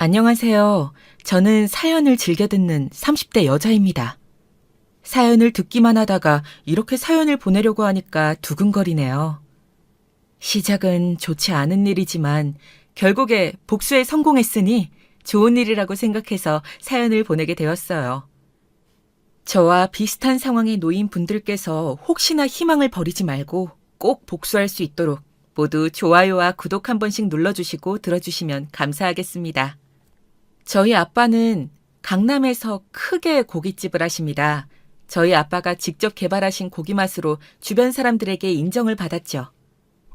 안녕하세요. 저는 사연을 즐겨 듣는 30대 여자입니다. 사연을 듣기만 하다가 이렇게 사연을 보내려고 하니까 두근거리네요. 시작은 좋지 않은 일이지만 결국에 복수에 성공했으니 좋은 일이라고 생각해서 사연을 보내게 되었어요. 저와 비슷한 상황에 놓인 분들께서 혹시나 희망을 버리지 말고 꼭 복수할 수 있도록 모두 좋아요와 구독 한 번씩 눌러주시고 들어주시면 감사하겠습니다. 저희 아빠는 강남에서 크게 고깃집을 하십니다. 저희 아빠가 직접 개발하신 고기 맛으로 주변 사람들에게 인정을 받았죠.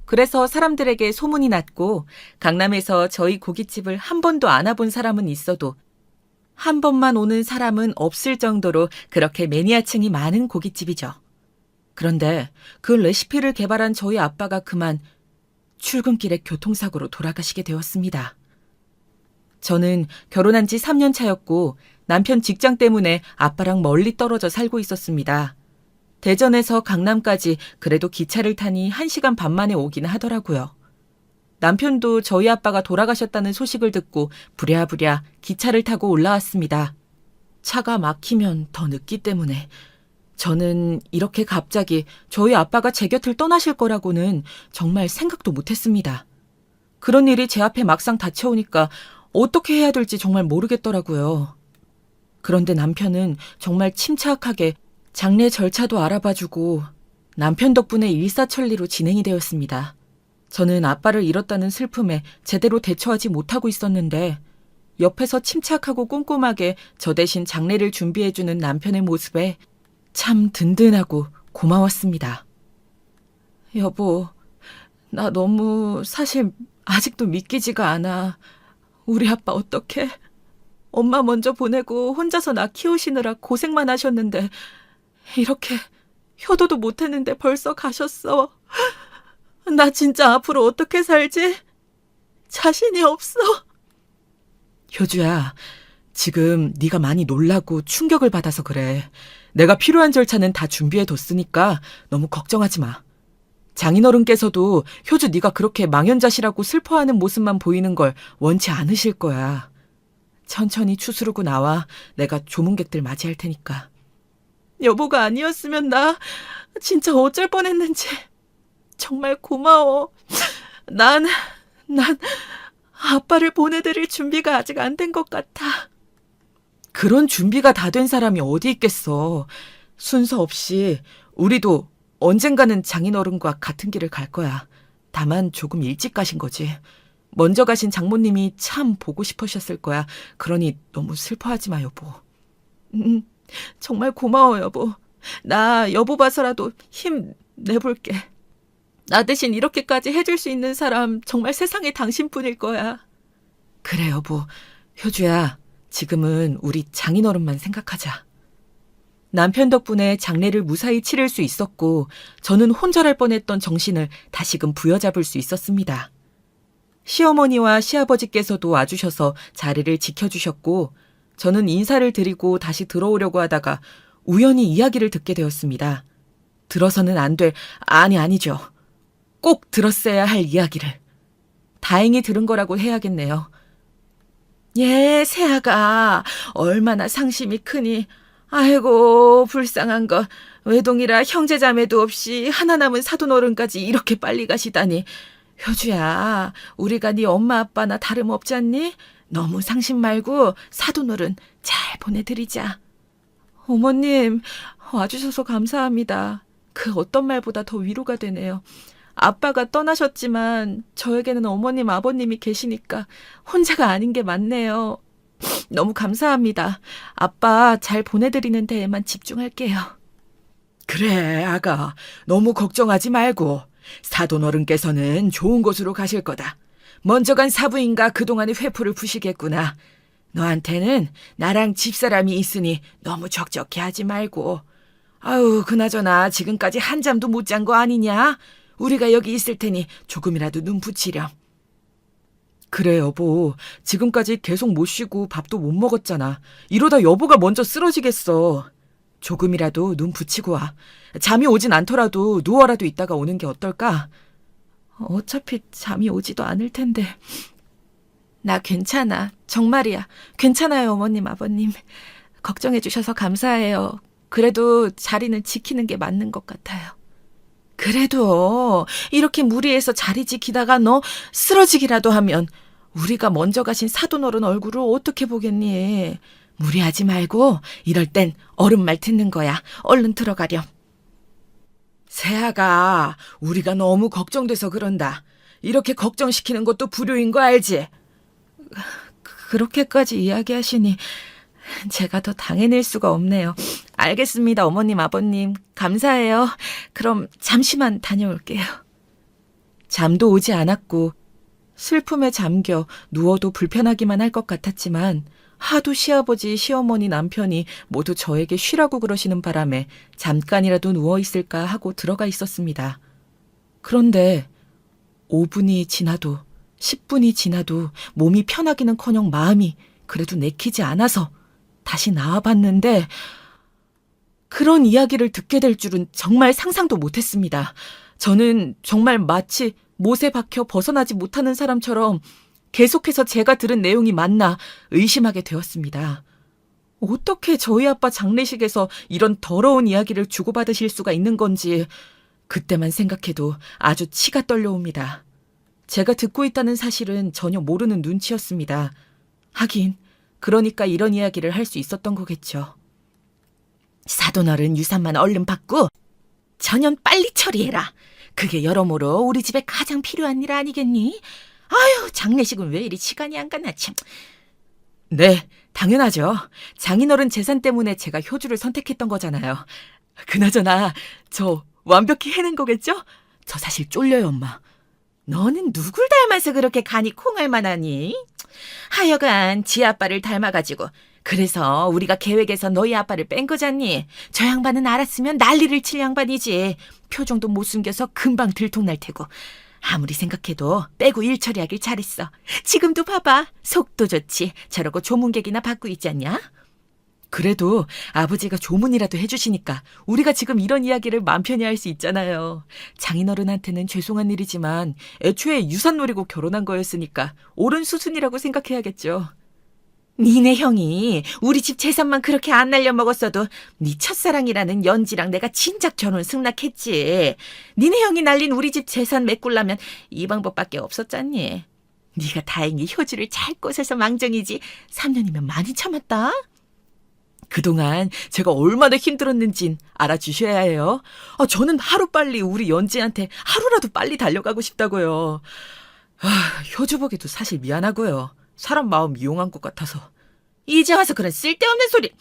그래서 사람들에게 소문이 났고 강남에서 저희 고깃집을 한 번도 안 와본 사람은 있어도 한 번만 오는 사람은 없을 정도로 그렇게 매니아층이 많은 고깃집이죠. 그런데 그 레시피를 개발한 저희 아빠가 그만 출근길에 교통사고로 돌아가시게 되었습니다. 저는 결혼한 지 3년 차였고 남편 직장 때문에 아빠랑 멀리 떨어져 살고 있었습니다. 대전에서 강남까지 그래도 기차를 타니 1시간 반 만에 오긴 하더라고요. 남편도 저희 아빠가 돌아가셨다는 소식을 듣고 부랴부랴 기차를 타고 올라왔습니다. 차가 막히면 더 늦기 때문에 저는 이렇게 갑자기 저희 아빠가 제 곁을 떠나실 거라고는 정말 생각도 못했습니다. 그런 일이 제 앞에 막상 닥쳐오니까 어떻게 해야 될지 정말 모르겠더라고요. 그런데 남편은 정말 침착하게 장례 절차도 알아봐주고 남편 덕분에 일사천리로 진행이 되었습니다. 저는 아빠를 잃었다는 슬픔에 제대로 대처하지 못하고 있었는데 옆에서 침착하고 꼼꼼하게 저 대신 장례를 준비해주는 남편의 모습에 참 든든하고 고마웠습니다. 여보, 나 너무 사실 아직도 믿기지가 않아. 우리 아빠 어떡해? 엄마 먼저 보내고 혼자서 나 키우시느라 고생만 하셨는데 이렇게 효도도 못했는데 벌써 가셨어. 나 진짜 앞으로 어떻게 살지? 자신이 없어. 효주야, 지금 네가 많이 놀라고 충격을 받아서 그래. 내가 필요한 절차는 다 준비해뒀으니까 너무 걱정하지 마. 장인어른께서도 효주 네가 그렇게 망연자실하고 슬퍼하는 모습만 보이는 걸 원치 않으실 거야. 천천히 추스르고 나와. 내가 조문객들 맞이할 테니까. 여보가 아니었으면 나 진짜 어쩔 뻔했는지. 정말 고마워. 난 아빠를 보내드릴 준비가 아직 안 된 것 같아. 그런 준비가 다 된 사람이 어디 있겠어. 순서 없이 우리도 언젠가는 장인어른과 같은 길을 갈 거야. 다만 조금 일찍 가신 거지. 먼저 가신 장모님이 참 보고 싶으셨을 거야. 그러니 너무 슬퍼하지 마, 여보. 정말 고마워, 여보. 나 여보 봐서라도 힘 내볼게. 나 대신 이렇게까지 해줄 수 있는 사람 정말 세상에 당신뿐일 거야. 그래, 여보. 효주야, 지금은 우리 장인어른만 생각하자. 남편 덕분에 장례를 무사히 치를 수 있었고 저는 혼절할 뻔했던 정신을 다시금 부여잡을 수 있었습니다. 시어머니와 시아버지께서도 와주셔서 자리를 지켜주셨고 저는 인사를 드리고 다시 들어오려고 하다가 우연히 이야기를 듣게 되었습니다. 들어서는 안 될, 아니죠. 꼭 들었어야 할 이야기를. 다행히 들은 거라고 해야겠네요. 예, 새아가 얼마나 상심이 크니. 아이고, 불쌍한 것. 외동이라 형제자매도 없이 하나 남은 사돈어른까지 이렇게 빨리 가시다니. 효주야, 우리가 네 엄마 아빠나 다름없지 않니? 너무 상심 말고 사돈어른 잘 보내드리자. 어머님, 와주셔서 감사합니다. 그 어떤 말보다 더 위로가 되네요. 아빠가 떠나셨지만 저에게는 어머님, 아버님이 계시니까 혼자가 아닌 게 맞네요. 너무 감사합니다. 아빠 잘 보내드리는 데에만 집중할게요. 그래, 아가. 너무 걱정하지 말고. 사돈어른께서는 좋은 곳으로 가실 거다. 먼저 간 사부인가 그동안의 회포를 푸시겠구나. 너한테는 나랑 집사람이 있으니 너무 적적해 하지 말고. 아유, 그나저나 지금까지 한 잠도 못 잔 거 아니냐? 우리가 여기 있을 테니 조금이라도 눈 붙이렴. 그래, 여보. 지금까지 계속 못 쉬고 밥도 못 먹었잖아. 이러다 여보가 먼저 쓰러지겠어. 조금이라도 눈 붙이고 와. 잠이 오진 않더라도 누워라도 있다가 오는 게 어떨까? 어차피 잠이 오지도 않을 텐데. 나 괜찮아. 정말이야. 괜찮아요, 어머님, 아버님. 걱정해 주셔서 감사해요. 그래도 자리는 지키는 게 맞는 것 같아요. 그래도 이렇게 무리해서 자리 지키다가 너 쓰러지기라도 하면 우리가 먼저 가신 사돈어른 얼굴을 어떻게 보겠니? 무리하지 말고 이럴 땐 어른 말 듣는 거야. 얼른 들어가렴. 세아가 우리가 너무 걱정돼서 그런다. 이렇게 걱정시키는 것도 불효인 거 알지? 그렇게까지 이야기하시니 제가 더 당해낼 수가 없네요. 알겠습니다, 어머님, 아버님. 감사해요. 그럼 잠시만 다녀올게요. 잠도 오지 않았고 슬픔에 잠겨 누워도 불편하기만 할 것 같았지만 하도 시아버지, 시어머니, 남편이 모두 저에게 쉬라고 그러시는 바람에 잠깐이라도 누워있을까 하고 들어가 있었습니다. 그런데 5분이 지나도 10분이 지나도 몸이 편하기는커녕 마음이 그래도 내키지 않아서 다시 나와봤는데 그런 이야기를 듣게 될 줄은 정말 상상도 못했습니다. 저는 정말 마치 못에 박혀 벗어나지 못하는 사람처럼 계속해서 제가 들은 내용이 맞나 의심하게 되었습니다. 어떻게 저희 아빠 장례식에서 이런 더러운 이야기를 주고받으실 수가 있는 건지 그때만 생각해도 아주 치가 떨려옵니다. 제가 듣고 있다는 사실은 전혀 모르는 눈치였습니다. 하긴 그러니까 이런 이야기를 할 수 있었던 거겠죠. 사돈어른 유산만 얼른 받고 전연 빨리 처리해라. 그게 여러모로 우리 집에 가장 필요한 일 아니겠니? 아유, 장례식은 왜 이리 시간이 안 가나 참. 네, 당연하죠. 장인어른 재산 때문에 제가 효주를 선택했던 거잖아요. 그나저나 저 완벽히 해낸 거겠죠? 저 사실 쫄려요, 엄마. 너는 누굴 닮아서 그렇게 간이 콩알만 하니? 하여간 지 아빠를 닮아가지고 그래서 우리가 계획에서 너희 아빠를 뺀 거잖니. 저 양반은 알았으면 난리를 칠 양반이지. 표정도 못 숨겨서 금방 들통날 테고. 아무리 생각해도 빼고 일 처리하길 잘했어. 지금도 봐봐. 속도 좋지. 저러고 조문객이나 받고 있지 않냐? 그래도 아버지가 조문이라도 해주시니까 우리가 지금 이런 이야기를 맘 편히 할 수 있잖아요. 장인어른한테는 죄송한 일이지만 애초에 유산 노리고 결혼한 거였으니까 옳은 수순이라고 생각해야겠죠. 니네 형이 우리 집 재산만 그렇게 안 날려먹었어도 네 첫사랑이라는 연지랑 내가 진작 결혼 승낙했지. 니네 형이 날린 우리 집 재산 메꾸려면 이 방법밖에 없었잖니. 네가 다행히 효주를 잘 꼬셔서 망정이지 3년이면 많이 참았다. 그동안 제가 얼마나 힘들었는진 알아주셔야 해요. 저는 하루빨리 우리 연지한테 하루라도 빨리 달려가고 싶다고요. 효주 보기도 사실 미안하고요. 사람 마음 이용한 것 같아서. 이제 와서 그런 쓸데없는 소리.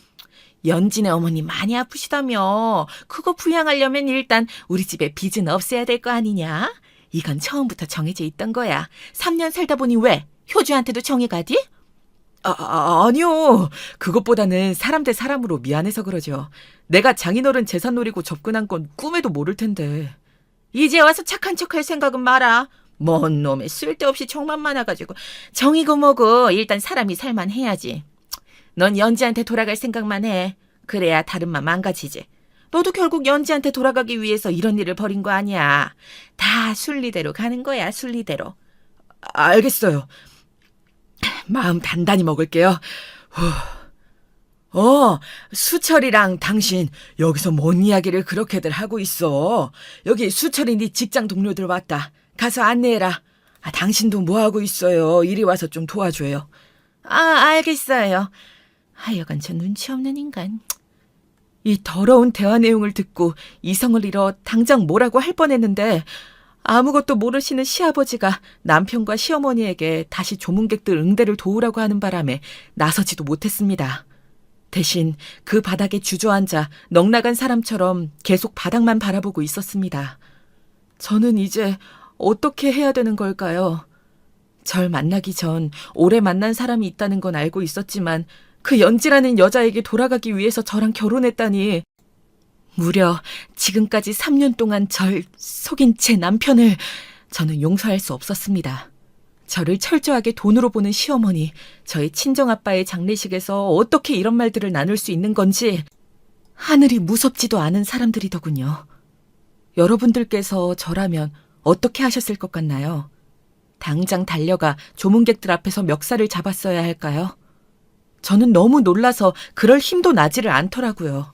연진의 어머니 많이 아프시다며. 그거 부양하려면 일단 우리 집에 빚은 없애야 될 거 아니냐? 이건 처음부터 정해져 있던 거야. 3년 살다 보니 왜? 효주한테도 정이 가디? 아니요. 그것보다는 사람 대 사람으로 미안해서 그러죠. 내가 장인어른 재산 노리고 접근한 건 꿈에도 모를 텐데. 이제 와서 착한 척할 생각은 마라. 뭔 놈의 쓸데없이 정만 많아가지고. 정이고 뭐고 일단 사람이 살만해야지. 넌 연지한테 돌아갈 생각만 해. 그래야 다른 맘 망가지지. 너도 결국 연지한테 돌아가기 위해서 이런 일을 벌인 거 아니야. 다 순리대로 가는 거야, 순리대로. 알겠어요. 마음 단단히 먹을게요. 수철이랑 당신 여기서 뭔 이야기를 그렇게들 하고 있어. 여기 수철이 네 직장 동료들 왔다. 가서 안내해라. 당신도 뭐하고 있어요. 이리 와서 좀 도와줘요. 알겠어요. 하여간 저 눈치 없는 인간. 이 더러운 대화 내용을 듣고 이성을 잃어 당장 뭐라고 할 뻔했는데 아무것도 모르시는 시아버지가 남편과 시어머니에게 다시 조문객들 응대를 도우라고 하는 바람에 나서지도 못했습니다. 대신 그 바닥에 주저앉아 넋나간 사람처럼 계속 바닥만 바라보고 있었습니다. 저는 이제 어떻게 해야 되는 걸까요? 절 만나기 전 오래 만난 사람이 있다는 건 알고 있었지만 그 연지라는 여자에게 돌아가기 위해서 저랑 결혼했다니 무려 지금까지 3년 동안 절 속인 제 남편을 저는 용서할 수 없었습니다. 저를 철저하게 돈으로 보는 시어머니, 저희 친정아빠의 장례식에서 어떻게 이런 말들을 나눌 수 있는 건지 하늘이 무섭지도 않은 사람들이더군요. 여러분들께서 저라면 어떻게 하셨을 것 같나요? 당장 달려가 조문객들 앞에서 멱살을 잡았어야 할까요? 저는 너무 놀라서 그럴 힘도 나지를 않더라고요.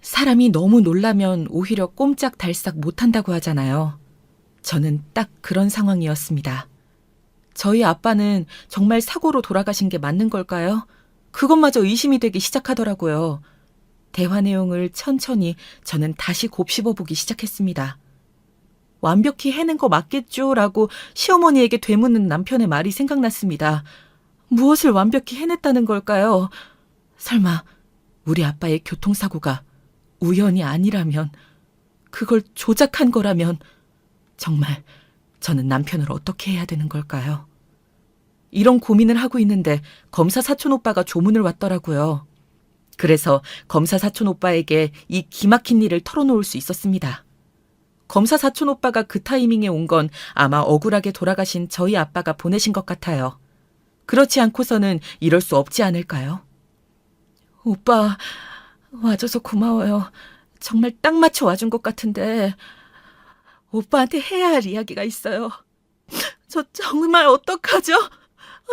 사람이 너무 놀라면 오히려 꼼짝달싹 못한다고 하잖아요. 저는 딱 그런 상황이었습니다. 저희 아빠는 정말 사고로 돌아가신 게 맞는 걸까요? 그것마저 의심이 되기 시작하더라고요. 대화 내용을 천천히 저는 다시 곱씹어보기 시작했습니다. 완벽히 해낸 거 맞겠죠? 라고 시어머니에게 되묻는 남편의 말이 생각났습니다. 무엇을 완벽히 해냈다는 걸까요? 설마 우리 아빠의 교통사고가 우연이 아니라면, 그걸 조작한 거라면 정말 저는 남편을 어떻게 해야 되는 걸까요? 이런 고민을 하고 있는데 검사 사촌 오빠가 조문을 왔더라고요. 그래서 검사 사촌 오빠에게 이 기막힌 일을 털어놓을 수 있었습니다. 검사 사촌 오빠가 그 타이밍에 온 건 아마 억울하게 돌아가신 저희 아빠가 보내신 것 같아요. 그렇지 않고서는 이럴 수 없지 않을까요? 오빠, 와줘서 고마워요. 정말 딱 맞춰 와준 것 같은데 오빠한테 해야 할 이야기가 있어요. 저 정말 어떡하죠?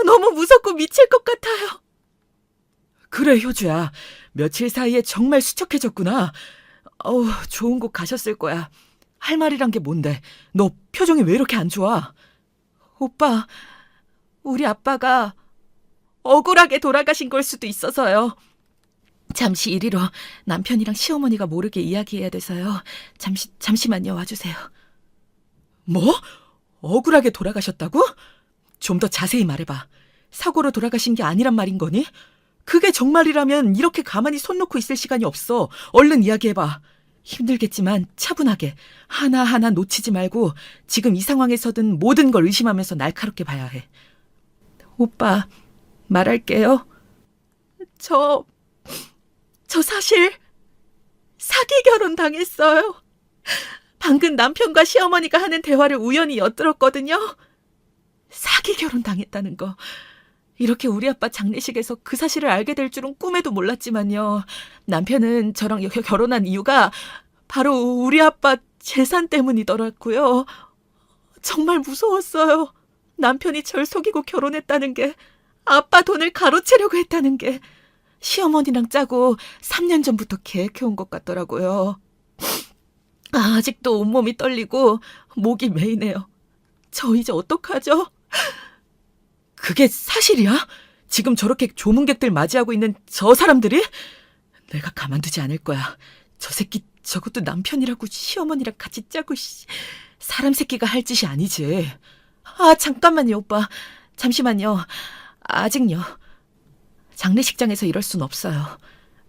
너무 무섭고 미칠 것 같아요. 그래, 효주야. 며칠 사이에 정말 수척해졌구나. 좋은 곳 가셨을 거야. 할 말이란 게 뭔데? 너 표정이 왜 이렇게 안 좋아? 오빠, 우리 아빠가 억울하게 돌아가신 걸 수도 있어서요. 잠시 이리로 남편이랑 시어머니가 모르게 이야기해야 돼서요. 잠시만요. 와주세요. 뭐? 억울하게 돌아가셨다고? 좀 더 자세히 말해봐. 사고로 돌아가신 게 아니란 말인 거니? 그게 정말이라면 이렇게 가만히 손 놓고 있을 시간이 없어. 얼른 이야기해봐. 힘들겠지만 차분하게 하나하나 놓치지 말고 지금 이 상황에서든 모든 걸 의심하면서 날카롭게 봐야 해. 오빠, 말할게요. 저 사실 사기 결혼 당했어요. 방금 남편과 시어머니가 하는 대화를 우연히 엿들었거든요. 사기 결혼 당했다는 거. 이렇게 우리 아빠 장례식에서 그 사실을 알게 될 줄은 꿈에도 몰랐지만요. 남편은 저랑 결혼한 이유가 바로 우리 아빠 재산 때문이더라고요. 정말 무서웠어요. 남편이 절 속이고 결혼했다는 게, 아빠 돈을 가로채려고 했다는 게, 시어머니랑 짜고 3년 전부터 계획해온 것 같더라고요. 아직도 온몸이 떨리고 목이 메이네요. 저 이제 어떡하죠? 그게 사실이야? 지금 저렇게 조문객들 맞이하고 있는 저 사람들이? 내가 가만두지 않을 거야. 저 새끼 저것도 남편이라고 시어머니랑 같이 짜고, 사람 새끼가 할 짓이 아니지. 잠깐만요, 오빠. 잠시만요. 아직요. 장례식장에서 이럴 순 없어요.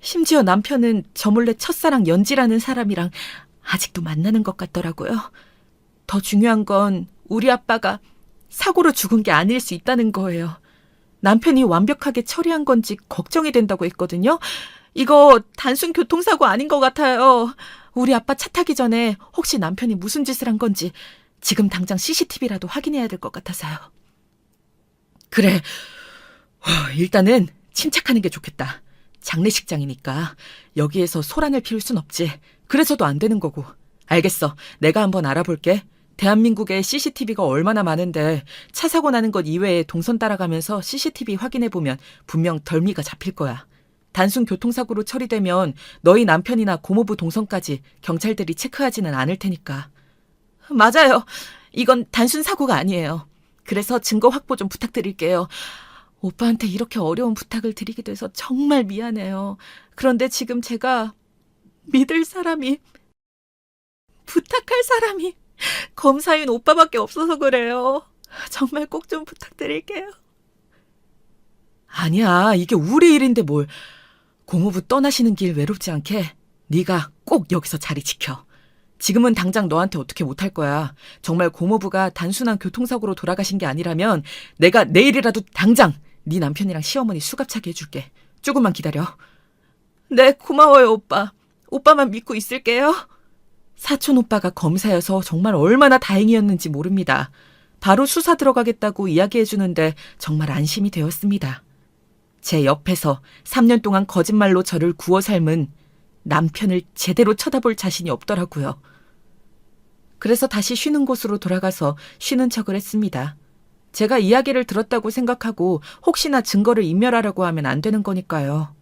심지어 남편은 저 몰래 첫사랑 연지라는 사람이랑 아직도 만나는 것 같더라고요. 더 중요한 건 우리 아빠가 사고로 죽은 게 아닐 수 있다는 거예요. 남편이 완벽하게 처리한 건지 걱정이 된다고 했거든요. 이거 단순 교통사고 아닌 것 같아요. 우리 아빠 차 타기 전에 혹시 남편이 무슨 짓을 한 건지 지금 당장 CCTV라도 확인해야 될 것 같아서요. 그래, 일단은 침착하는 게 좋겠다. 장례식장이니까 여기에서 소란을 피울 순 없지. 그래서도 안 되는 거고. 알겠어. 내가 한번 알아볼게. 대한민국에 CCTV가 얼마나 많은데 차 사고 나는 것 이외에 동선 따라가면서 CCTV 확인해보면 분명 덜미가 잡힐 거야. 단순 교통사고로 처리되면 너희 남편이나 고모부 동선까지 경찰들이 체크하지는 않을 테니까. 맞아요. 이건 단순 사고가 아니에요. 그래서 증거 확보 좀 부탁드릴게요. 오빠한테 이렇게 어려운 부탁을 드리게 돼서 정말 미안해요. 그런데 지금 제가 믿을 사람이, 부탁할 사람이 검사인 오빠밖에 없어서 그래요. 정말 꼭 좀 부탁드릴게요. 아니야, 이게 우리 일인데 뭘. 고모부 떠나시는 길 외롭지 않게 네가 꼭 여기서 자리 지켜. 지금은 당장 너한테 어떻게 못할 거야. 정말 고모부가 단순한 교통사고로 돌아가신 게 아니라면 내가 내일이라도 당장 네 남편이랑 시어머니 수갑차게 해줄게. 조금만 기다려. 네, 고마워요, 오빠. 오빠만 믿고 있을게요. 사촌 오빠가 검사여서 정말 얼마나 다행이었는지 모릅니다. 바로 수사 들어가겠다고 이야기해주는데 정말 안심이 되었습니다. 제 옆에서 3년 동안 거짓말로 저를 구워 삶은 남편을 제대로 쳐다볼 자신이 없더라고요. 그래서 다시 쉬는 곳으로 돌아가서 쉬는 척을 했습니다. 제가 이야기를 들었다고 생각하고 혹시나 증거를 인멸하려고 하면 안 되는 거니까요.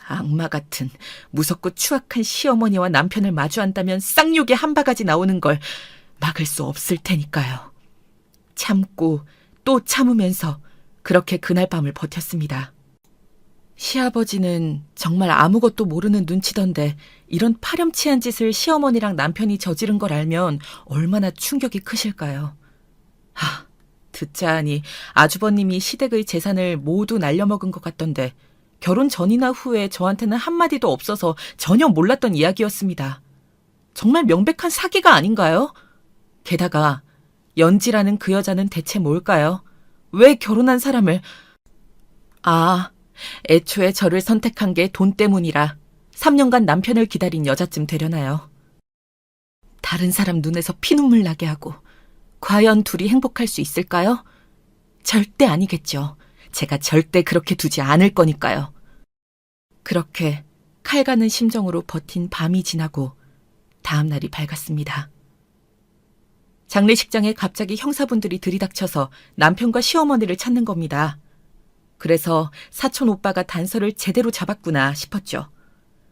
악마 같은 무섭고 추악한 시어머니와 남편을 마주한다면 쌍욕이 한 바가지 나오는 걸 막을 수 없을 테니까요. 참고 또 참으면서 그렇게 그날 밤을 버텼습니다. 시아버지는 정말 아무것도 모르는 눈치던데 이런 파렴치한 짓을 시어머니랑 남편이 저지른 걸 알면 얼마나 충격이 크실까요? 듣자 하니 아주버님이 시댁의 재산을 모두 날려먹은 것 같던데 결혼 전이나 후에 저한테는 한마디도 없어서 전혀 몰랐던 이야기였습니다. 정말 명백한 사기가 아닌가요? 게다가 연지라는 그 여자는 대체 뭘까요? 왜 결혼한 사람을... 애초에 저를 선택한 게 돈 때문이라 3년간 남편을 기다린 여자쯤 되려나요. 다른 사람 눈에서 피눈물 나게 하고 과연 둘이 행복할 수 있을까요? 절대 아니겠죠. 제가 절대 그렇게 두지 않을 거니까요. 그렇게 칼 가는 심정으로 버틴 밤이 지나고 다음 날이 밝았습니다. 장례식장에 갑자기 형사분들이 들이닥쳐서 남편과 시어머니를 찾는 겁니다. 그래서 사촌 오빠가 단서를 제대로 잡았구나 싶었죠.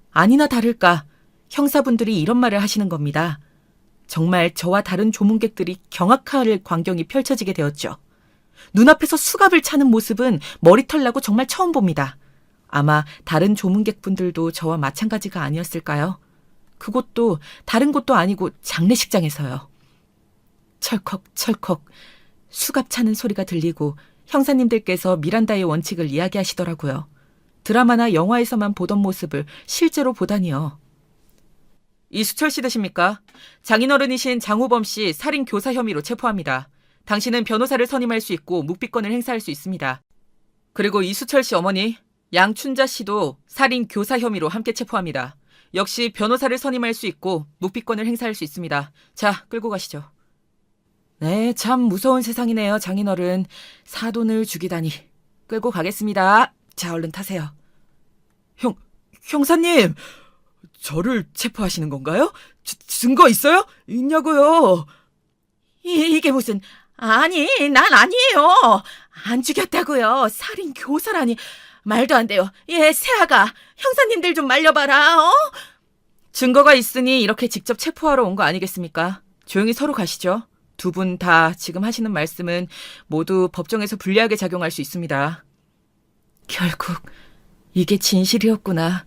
아니나 다를까 형사분들이 이런 말을 하시는 겁니다. 정말 저와 다른 조문객들이 경악할 광경이 펼쳐지게 되었죠. 눈앞에서 수갑을 차는 모습은 머리털 나고 정말 처음 봅니다. 아마 다른 조문객분들도 저와 마찬가지가 아니었을까요? 그곳도 다른 곳도 아니고 장례식장에서요. 철컥철컥 수갑 차는 소리가 들리고 형사님들께서 미란다의 원칙을 이야기하시더라고요. 드라마나 영화에서만 보던 모습을 실제로 보다니요. 이수철 씨 되십니까? 장인어른이신 장호범 씨 살인 교사 혐의로 체포합니다. 당신은 변호사를 선임할 수 있고 묵비권을 행사할 수 있습니다. 그리고 이수철 씨 어머니 양춘자 씨도 살인 교사 혐의로 함께 체포합니다. 역시 변호사를 선임할 수 있고 묵비권을 행사할 수 있습니다. 자, 끌고 가시죠. 네, 참 무서운 세상이네요, 장인어른. 사돈을 죽이다니. 끌고 가겠습니다. 자, 얼른 타세요. 형사님, 저를 체포하시는 건가요? 증거 있어요? 있냐고요? 이게 무슨... 아니, 난 아니에요. 안 죽였다고요. 살인 교사라니. 말도 안 돼요. 세아가 형사님들 좀 말려봐라. 증거가 있으니 이렇게 직접 체포하러 온 거 아니겠습니까? 조용히 서로 가시죠. 두 분 다 지금 하시는 말씀은 모두 법정에서 불리하게 작용할 수 있습니다. 결국 이게 진실이었구나.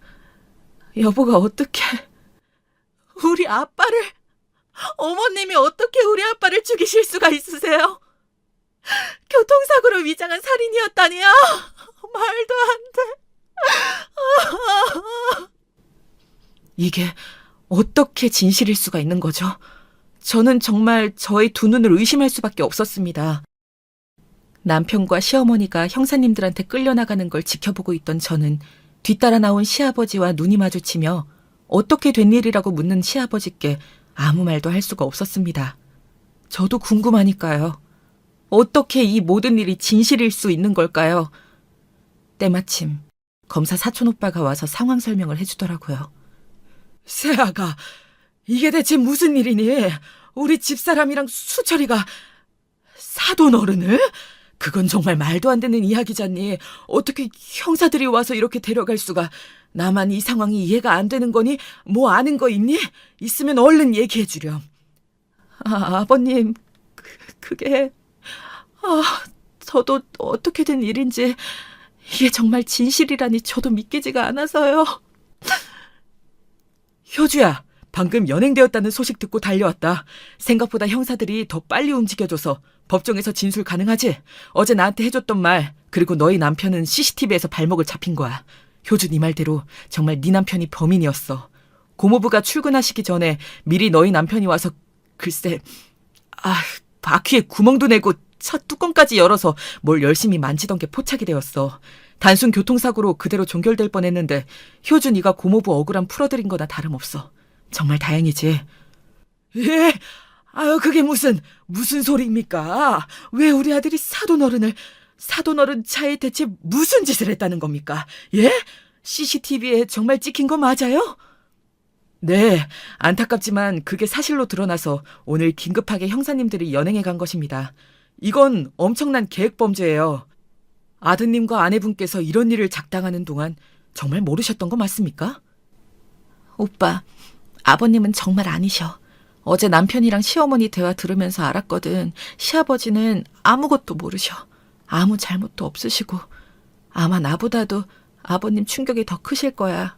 여보가 어떻게... 우리 아빠를... 어머님이 어떻게 우리 아빠를 죽이실 수가 있으세요? 교통사고로 위장한 살인이었다니요? 말도 안 돼. 이게 어떻게 진실일 수가 있는 거죠? 저는 정말 저의 두 눈을 의심할 수밖에 없었습니다. 남편과 시어머니가 형사님들한테 끌려나가는 걸 지켜보고 있던 저는 뒤따라 나온 시아버지와 눈이 마주치며 어떻게 된 일이라고 묻는 시아버지께 아무 말도 할 수가 없었습니다. 저도 궁금하니까요. 어떻게 이 모든 일이 진실일 수 있는 걸까요? 때마침 검사 사촌 오빠가 와서 상황 설명을 해주더라고요. 세아가 이게 대체 무슨 일이니? 우리 집사람이랑 수철이가 사돈 어른을? 그건 정말 말도 안 되는 이야기잖니. 어떻게 형사들이 와서 이렇게 데려갈 수가. 나만 이 상황이 이해가 안 되는 거니? 뭐 아는 거 있니? 있으면 얼른 얘기해 주렴. 아버님, 그게... 저도 어떻게 된 일인지 이게 정말 진실이라니 저도 믿기지가 않아서요. 효주야, 방금 연행되었다는 소식 듣고 달려왔다. 생각보다 형사들이 더 빨리 움직여줘서 법정에서 진술 가능하지? 어제 나한테 해줬던 말, 그리고 너희 남편은 CCTV에서 발목을 잡힌 거야. 효주 네 말대로 정말 네 남편이 범인이었어. 고모부가 출근하시기 전에 미리 너희 남편이 와서 글쎄 바퀴에 구멍도 내고 차 뚜껑까지 열어서 뭘 열심히 만지던 게 포착이 되었어. 단순 교통사고로 그대로 종결될 뻔했는데 효주 네가 고모부 억울함 풀어드린 거나 다름없어. 정말 다행이지. 예? 그게 무슨 소리입니까? 왜 우리 아들이 사돈어른 차에 대체 무슨 짓을 했다는 겁니까? 예? CCTV에 정말 찍힌 거 맞아요? 네, 안타깝지만 그게 사실로 드러나서 오늘 긴급하게 형사님들이 연행해 간 것입니다. 이건 엄청난 계획범죄예요. 아드님과 아내분께서 이런 일을 작당하는 동안 정말 모르셨던 거 맞습니까? 오빠, 아버님은 정말 아니셔. 어제 남편이랑 시어머니 대화 들으면서 알았거든. 시아버지는 아무것도 모르셔. 아무 잘못도 없으시고. 아마 나보다도 아버님 충격이 더 크실 거야.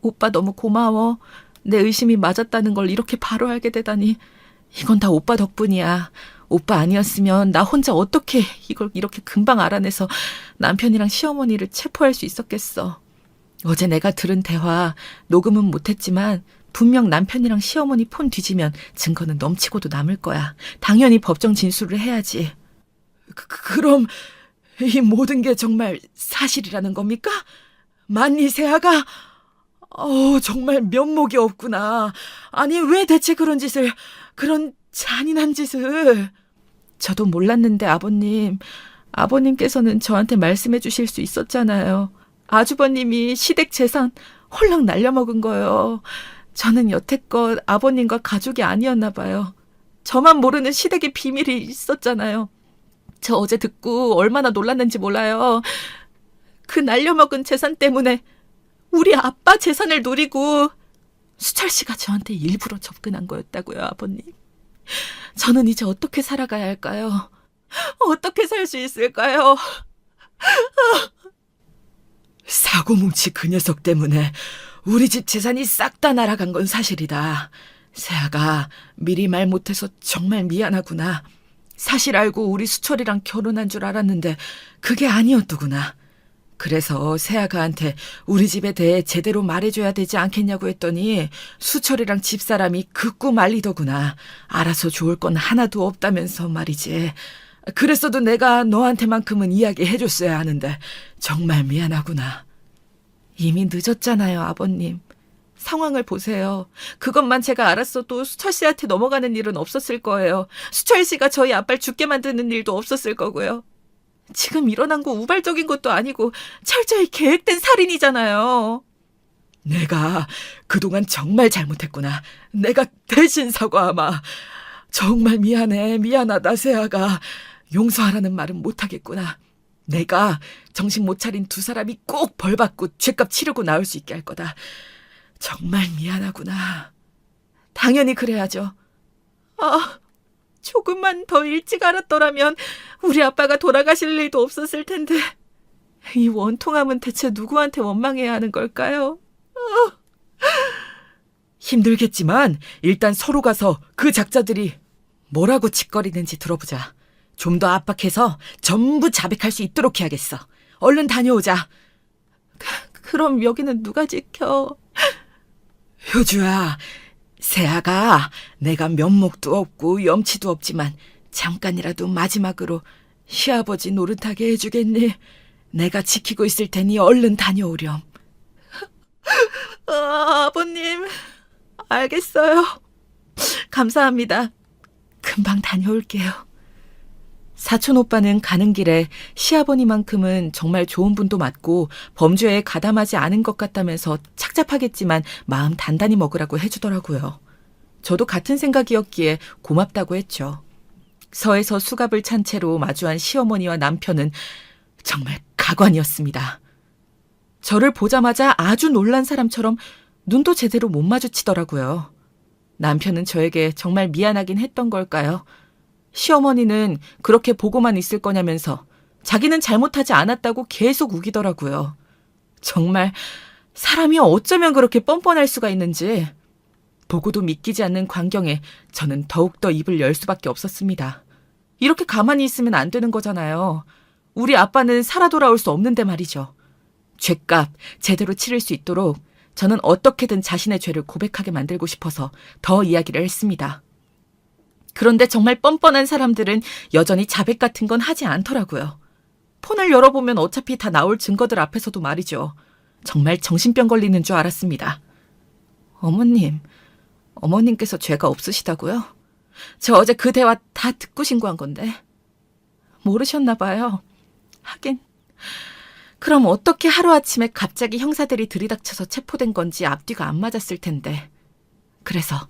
오빠 너무 고마워. 내 의심이 맞았다는 걸 이렇게 바로 알게 되다니. 이건 다 오빠 덕분이야. 오빠 아니었으면 나 혼자 어떻게 이걸 이렇게 금방 알아내서 남편이랑 시어머니를 체포할 수 있었겠어. 어제 내가 들은 대화 녹음은 못했지만 분명 남편이랑 시어머니 폰 뒤지면 증거는 넘치고도 남을 거야. 당연히 법정 진술을 해야지. 그럼 이 모든 게 정말 사실이라는 겁니까? 만니 세아가? 정말 면목이 없구나. 아니 왜 대체 그런 잔인한 짓을. 저도 몰랐는데 아버님께서는 저한테 말씀해 주실 수 있었잖아요. 아주버님이 시댁 재산 홀랑 날려먹은 거예요. 저는 여태껏 아버님과 가족이 아니었나 봐요. 저만 모르는 시댁의 비밀이 있었잖아요. 저 어제 듣고 얼마나 놀랐는지 몰라요. 그 날려먹은 재산 때문에 우리 아빠 재산을 노리고 수철 씨가 저한테 일부러 접근한 거였다고요, 아버님. 저는 이제 어떻게 살아가야 할까요? 어떻게 살 수 있을까요? 사고뭉치 그 녀석 때문에 우리 집 재산이 싹 다 날아간 건 사실이다. 세아가 미리 말 못해서 정말 미안하구나. 사실 알고 우리 수철이랑 결혼한 줄 알았는데 그게 아니었더구나. 그래서 세아가한테 우리 집에 대해 제대로 말해줘야 되지 않겠냐고 했더니 수철이랑 집사람이 극구 말리더구나. 알아서 좋을 건 하나도 없다면서 말이지. 그랬어도 내가 너한테만큼은 이야기해줬어야 하는데 정말 미안하구나. 이미 늦었잖아요, 아버님. 상황을 보세요. 그것만 제가 알았어도 수철 씨한테 넘어가는 일은 없었을 거예요. 수철 씨가 저희 아빠를 죽게 만드는 일도 없었을 거고요. 지금 일어난 거 우발적인 것도 아니고 철저히 계획된 살인이잖아요. 내가 그동안 정말 잘못했구나. 내가 대신 사과하마. 정말 미안하다, 세아가. 용서하라는 말은 못하겠구나. 내가 정신 못 차린 두 사람이 꼭 벌받고 죗값 치르고 나올 수 있게 할 거다. 정말 미안하구나. 당연히 그래야죠. 조금만 더 일찍 알았더라면 우리 아빠가 돌아가실 일도 없었을 텐데. 이 원통함은 대체 누구한테 원망해야 하는 걸까요? 힘들겠지만 일단 서로 가서 그 작자들이 뭐라고 짓거리는지 들어보자. 좀 더 압박해서 전부 자백할 수 있도록 해야겠어. 얼른 다녀오자. 그럼 여기는 누가 지켜? 효주야, 세아가 내가 면목도 없고 염치도 없지만 잠깐이라도 마지막으로 시아버지 노릇하게 해주겠니? 내가 지키고 있을 테니 얼른 다녀오렴. 아버님, 알겠어요. 감사합니다. 금방 다녀올게요. 사촌 오빠는 가는 길에 시아버니만큼은 정말 좋은 분도 맞고 범죄에 가담하지 않은 것 같다면서 착잡하겠지만 마음 단단히 먹으라고 해주더라고요. 저도 같은 생각이었기에 고맙다고 했죠. 서에서 수갑을 찬 채로 마주한 시어머니와 남편은 정말 가관이었습니다. 저를 보자마자 아주 놀란 사람처럼 눈도 제대로 못 마주치더라고요. 남편은 저에게 정말 미안하긴 했던 걸까요? 시어머니는 그렇게 보고만 있을 거냐면서 자기는 잘못하지 않았다고 계속 우기더라고요. 정말 사람이 어쩌면 그렇게 뻔뻔할 수가 있는지. 보고도 믿기지 않는 광경에 저는 더욱더 입을 열 수밖에 없었습니다. 이렇게 가만히 있으면 안 되는 거잖아요. 우리 아빠는 살아 돌아올 수 없는데 말이죠. 죗값 제대로 치를 수 있도록 저는 어떻게든 자신의 죄를 고백하게 만들고 싶어서 더 이야기를 했습니다. 그런데 정말 뻔뻔한 사람들은 여전히 자백 같은 건 하지 않더라고요. 폰을 열어보면 어차피 다 나올 증거들 앞에서도 말이죠. 정말 정신병 걸리는 줄 알았습니다. 어머님께서 죄가 없으시다고요? 저 어제 그 대화 다 듣고 신고한 건데. 모르셨나 봐요. 하긴. 그럼 어떻게 하루아침에 갑자기 형사들이 들이닥쳐서 체포된 건지 앞뒤가 안 맞았을 텐데. 그래서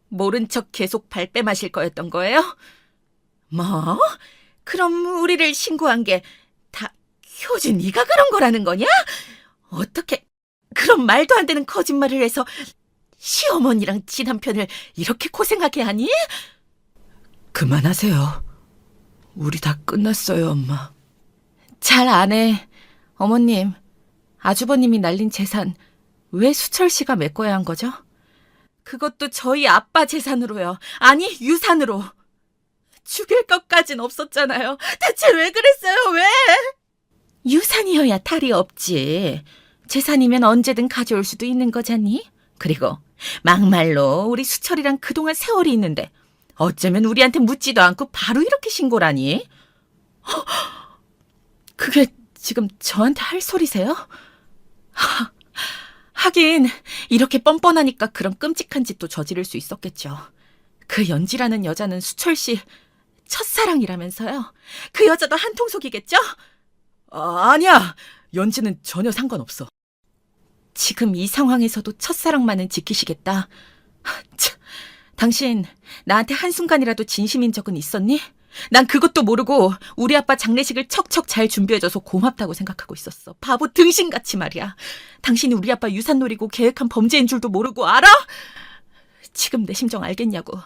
모른 척 계속 발뺌하실 거였던 거예요? 뭐? 그럼 우리를 신고한 게 다 효주 네가 그런 거라는 거냐? 어떻게 그런 말도 안 되는 거짓말을 해서 시어머니랑 지남편을 이렇게 고생하게 하니? 그만하세요. 우리 다 끝났어요, 엄마. 잘 안 해. 어머님, 아주버님이 날린 재산 왜 수철 씨가 메꿔야 한 거죠? 그것도 저희 아빠 재산으로요. 아니, 유산으로. 죽일 것까진 없었잖아요. 대체 왜 그랬어요, 왜? 유산이어야 탈이 없지. 재산이면 언제든 가져올 수도 있는 거잖니? 그리고 막말로 우리 수철이랑 그동안 세월이 있는데 어쩌면 우리한테 묻지도 않고 바로 이렇게 신고라니? 그게 지금 저한테 할 소리세요? 하긴 이렇게 뻔뻔하니까 그런 끔찍한 짓도 저지를 수 있었겠죠. 그 연지라는 여자는 수철 씨 첫사랑이라면서요? 그 여자도 한통속이겠죠? 아니야. 연지는 전혀 상관없어. 지금 이 상황에서도 첫사랑만은 지키시겠다. 참, 당신 나한테 한순간이라도 진심인 적은 있었니? 난 그것도 모르고 우리 아빠 장례식을 척척 잘 준비해줘서 고맙다고 생각하고 있었어. 바보 등신같이 말이야. 당신이 우리 아빠 유산 노리고 계획한 범죄인 줄도 모르고 알아? 지금 내 심정 알겠냐고.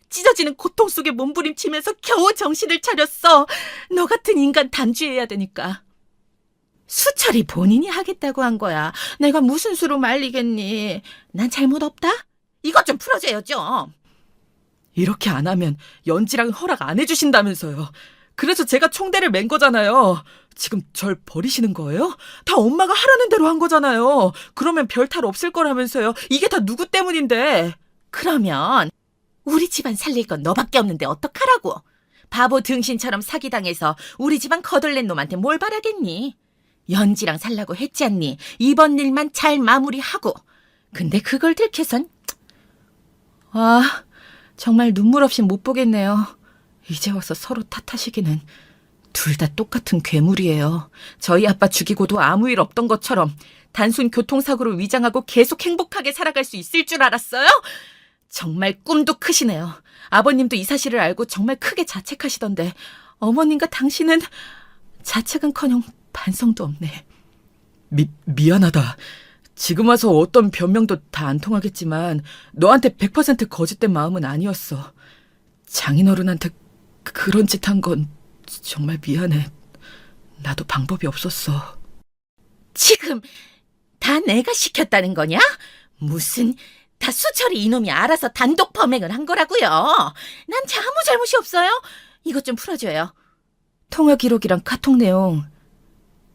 찢어지는 고통 속에 몸부림치면서 겨우 정신을 차렸어. 너 같은 인간 단죄해야 되니까. 수철이 본인이 하겠다고 한 거야. 내가 무슨 수로 말리겠니? 난 잘못 없다? 이것 좀 풀어줘요, 좀. 이렇게 안 하면 연지랑 허락 안 해주신다면서요. 그래서 제가 총대를 맨 거잖아요. 지금 절 버리시는 거예요? 다 엄마가 하라는 대로 한 거잖아요. 그러면 별 탈 없을 거라면서요. 이게 다 누구 때문인데. 그러면 우리 집안 살릴 건 너밖에 없는데 어떡하라고. 바보 등신처럼 사기당해서 우리 집안 거덜낸 놈한테 뭘 바라겠니. 연지랑 살라고 했지 않니? 이번 일만 잘 마무리하고. 근데 그걸 들켜선 정말 눈물 없이 못 보겠네요. 이제 와서 서로 탓하시기는. 둘 다 똑같은 괴물이에요. 저희 아빠 죽이고도 아무 일 없던 것처럼 단순 교통사고로 위장하고 계속 행복하게 살아갈 수 있을 줄 알았어요? 정말 꿈도 크시네요. 아버님도 이 사실을 알고 정말 크게 자책하시던데 어머님과 당신은 자책은커녕 반성도 없네. 미안하다. 지금 와서 어떤 변명도 다 안 통하겠지만 너한테 100% 거짓된 마음은 아니었어. 장인어른한테 그런 짓 한 건 정말 미안해. 나도 방법이 없었어. 지금 다 내가 시켰다는 거냐? 무슨 다 수철이 이놈이 알아서 단독 범행을 한 거라고요. 난 아무 잘못이 없어요. 이것 좀 풀어줘요. 통화 기록이랑 카톡 내용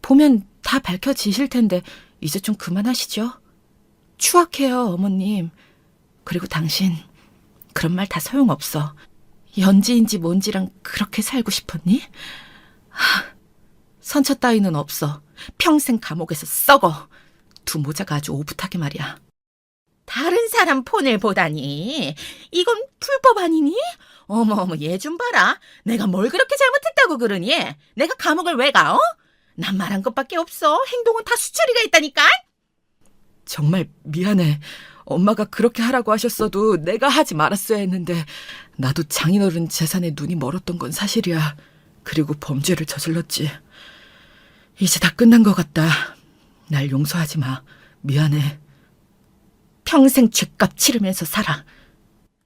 보면 다 밝혀지실 텐데 이제 좀 그만하시죠. 추악해요, 어머님. 그리고 당신 그런 말 다 소용없어. 연지인지 뭔지랑 그렇게 살고 싶었니? 선처 따위는 없어. 평생 감옥에서 썩어. 두 모자가 아주 오붓하게 말이야. 다른 사람 폰을 보다니. 이건 불법 아니니? 어머 얘 좀 봐라. 내가 뭘 그렇게 잘못했다고 그러니? 내가 감옥을 왜 가? 어? 난 말한 것밖에 없어. 행동은 다 수철이가 했다니까. 정말 미안해. 엄마가 그렇게 하라고 하셨어도 내가 하지 말았어야 했는데 나도 장인어른 재산에 눈이 멀었던 건 사실이야. 그리고 범죄를 저질렀지. 이제 다 끝난 것 같다. 날 용서하지 마. 미안해. 평생 죗값 치르면서 살아.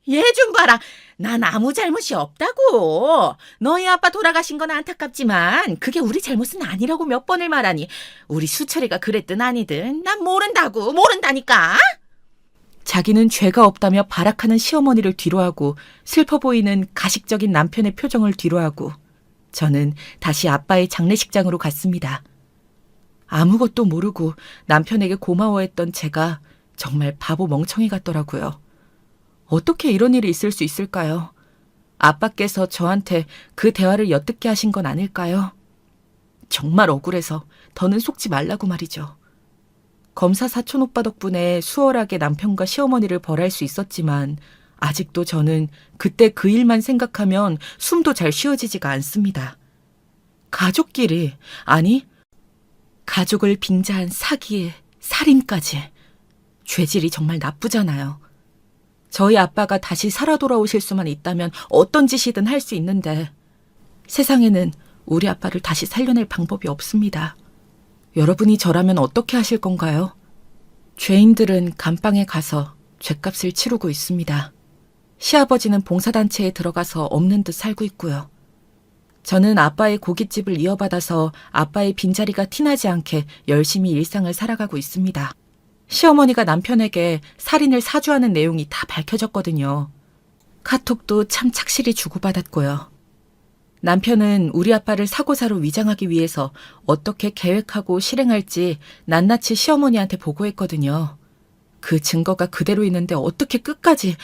얘 좀 봐라. 난 아무 잘못이 없다고. 너희 아빠 돌아가신 건 안타깝지만 그게 우리 잘못은 아니라고 몇 번을 말하니. 우리 수철이가 그랬든 아니든 난 모른다니까. 자기는 죄가 없다며 발악하는 시어머니를 뒤로하고 슬퍼 보이는 가식적인 남편의 표정을 뒤로하고 저는 다시 아빠의 장례식장으로 갔습니다. 아무것도 모르고 남편에게 고마워했던 제가 정말 바보 멍청이 같더라고요. 어떻게 이런 일이 있을 수 있을까요? 아빠께서 저한테 그 대화를 엿듣게 하신 건 아닐까요? 정말 억울해서 더는 속지 말라고 말이죠. 검사 사촌 오빠 덕분에 수월하게 남편과 시어머니를 벌할 수 있었지만 아직도 저는 그때 그 일만 생각하면 숨도 잘 쉬어지지가 않습니다. 가족끼리, 아니 가족을 빙자한 사기에 살인까지. 죄질이 정말 나쁘잖아요. 저희 아빠가 다시 살아 돌아오실 수만 있다면 어떤 짓이든 할 수 있는데 세상에는 우리 아빠를 다시 살려낼 방법이 없습니다. 여러분이 저라면 어떻게 하실 건가요? 죄인들은 감방에 가서 죗값을 치르고 있습니다. 시아버지는 봉사단체에 들어가서 없는 듯 살고 있고요. 저는 아빠의 고깃집을 이어받아서 아빠의 빈자리가 티나지 않게 열심히 일상을 살아가고 있습니다. 시어머니가 남편에게 살인을 사주하는 내용이 다 밝혀졌거든요. 카톡도 참 착실히 주고받았고요. 남편은 우리 아빠를 사고사로 위장하기 위해서 어떻게 계획하고 실행할지 낱낱이 시어머니한테 보고했거든요. 그 증거가 그대로 있는데 어떻게 끝까지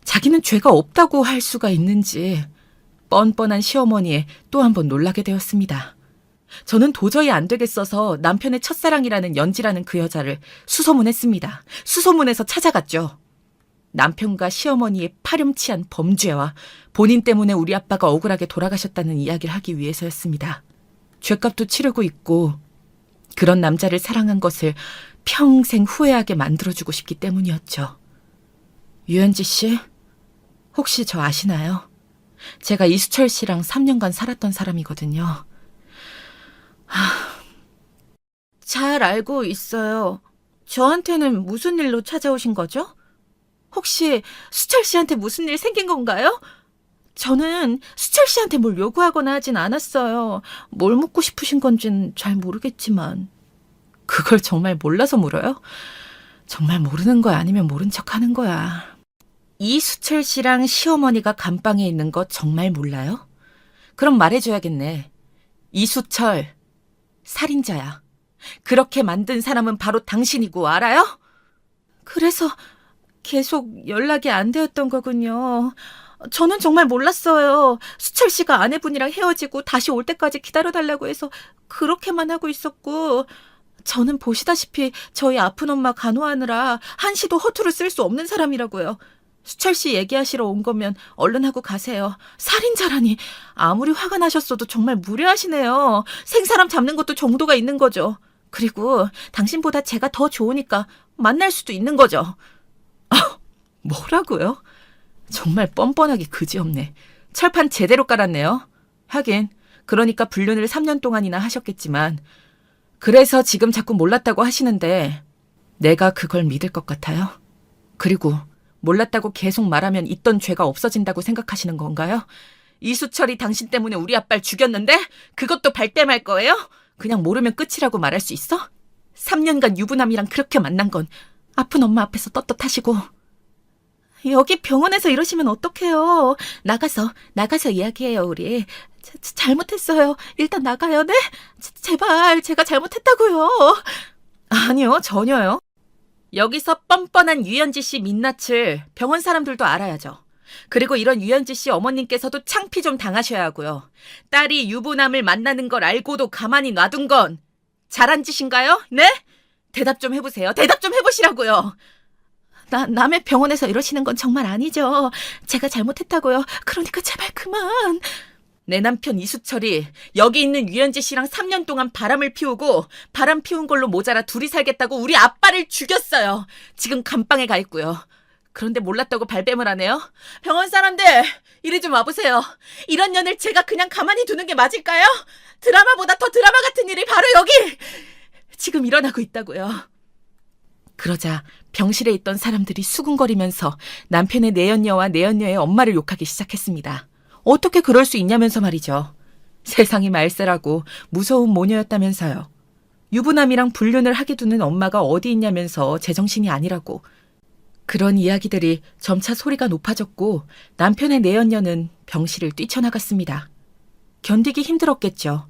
자기는 죄가 없다고 할 수가 있는지 뻔뻔한 시어머니에 또 한 번 놀라게 되었습니다. 저는 도저히 안 되겠어서 남편의 첫사랑이라는 연지라는 그 여자를 수소문했습니다. 수소문해서 찾아갔죠. 남편과 시어머니의 파렴치한 범죄와 본인 때문에 우리 아빠가 억울하게 돌아가셨다는 이야기를 하기 위해서였습니다. 죗값도 치르고 있고 그런 남자를 사랑한 것을 평생 후회하게 만들어주고 싶기 때문이었죠. 유현지 씨, 혹시 저 아시나요? 제가 이수철 씨랑 3년간 살았던 사람이거든요. 잘 알고 있어요. 저한테는 무슨 일로 찾아오신 거죠? 혹시 수철 씨한테 무슨 일 생긴 건가요? 저는 수철 씨한테 뭘 요구하거나 하진 않았어요. 뭘 묻고 싶으신 건진 잘 모르겠지만. 그걸 정말 몰라서 물어요? 정말 모르는 거야 아니면 모른 척 하는 거야. 이수철 씨랑 시어머니가 감방에 있는 거 정말 몰라요? 그럼 말해줘야겠네. 이수철, 살인자야. 그렇게 만든 사람은 바로 당신이고 알아요? 그래서 계속 연락이 안 되었던 거군요. 저는 정말 몰랐어요. 수철 씨가 아내분이랑 헤어지고 다시 올 때까지 기다려달라고 해서 그렇게만 하고 있었고, 저는 보시다시피 저희 아픈 엄마 간호하느라 한시도 허투루 쓸 수 없는 사람이라고요. 수철 씨 얘기하시러 온 거면 얼른 하고 가세요. 살인자라니. 아무리 화가 나셨어도 정말 무례하시네요. 생사람 잡는 것도 정도가 있는 거죠. 그리고 당신보다 제가 더 좋으니까 만날 수도 있는 거죠. 뭐라고요? 정말 뻔뻔하기 그지없네. 철판 제대로 깔았네요. 하긴 그러니까 불륜을 3년 동안이나 하셨겠지만 그래서 지금 자꾸 몰랐다고 하시는데 내가 그걸 믿을 것 같아요? 그리고 몰랐다고 계속 말하면 있던 죄가 없어진다고 생각하시는 건가요? 이수철이 당신 때문에 우리 아빠를 죽였는데 그것도 발뺌할 거예요? 그냥 모르면 끝이라고 말할 수 있어? 3년간 유부남이랑 그렇게 만난 건 아픈 엄마 앞에서 떳떳하시고. 여기 병원에서 이러시면 어떡해요. 나가서 이야기해요, 우리. 잘못했어요. 일단 나가요, 네? 제발, 제가 잘못했다고요. 아니요, 전혀요. 여기서 뻔뻔한 유현지 씨 민낯을 병원 사람들도 알아야죠. 그리고 이런 유현지 씨 어머님께서도 창피 좀 당하셔야 하고요. 딸이 유부남을 만나는 걸 알고도 가만히 놔둔 건 잘한 짓인가요? 네? 대답 좀 해보세요. 대답 좀 해보시라고요. 남의 병원에서 이러시는 건 정말 아니죠. 제가 잘못했다고요. 그러니까 제발 그만. 내 남편 이수철이 여기 있는 유현지 씨랑 3년 동안 바람을 피우고 바람 피운 걸로 모자라 둘이 살겠다고 우리 아빠를 죽였어요. 지금 감방에 가 있고요. 그런데 몰랐다고 발뺌을 하네요. 병원 사람들, 이리 좀 와보세요. 이런 년을 제가 그냥 가만히 두는 게 맞을까요? 드라마보다 더 드라마 같은 일이 바로 여기 지금 일어나고 있다고요. 그러자 병실에 있던 사람들이 수군거리면서 남편의 내연녀와 내연녀의 엄마를 욕하기 시작했습니다. 어떻게 그럴 수 있냐면서 말이죠. 세상이 말세라고 무서운 모녀였다면서요. 유부남이랑 불륜을 하게 두는 엄마가 어디 있냐면서 제정신이 아니라고. 그런 이야기들이 점차 소리가 높아졌고 남편의 내연녀는 병실을 뛰쳐나갔습니다. 견디기 힘들었겠죠.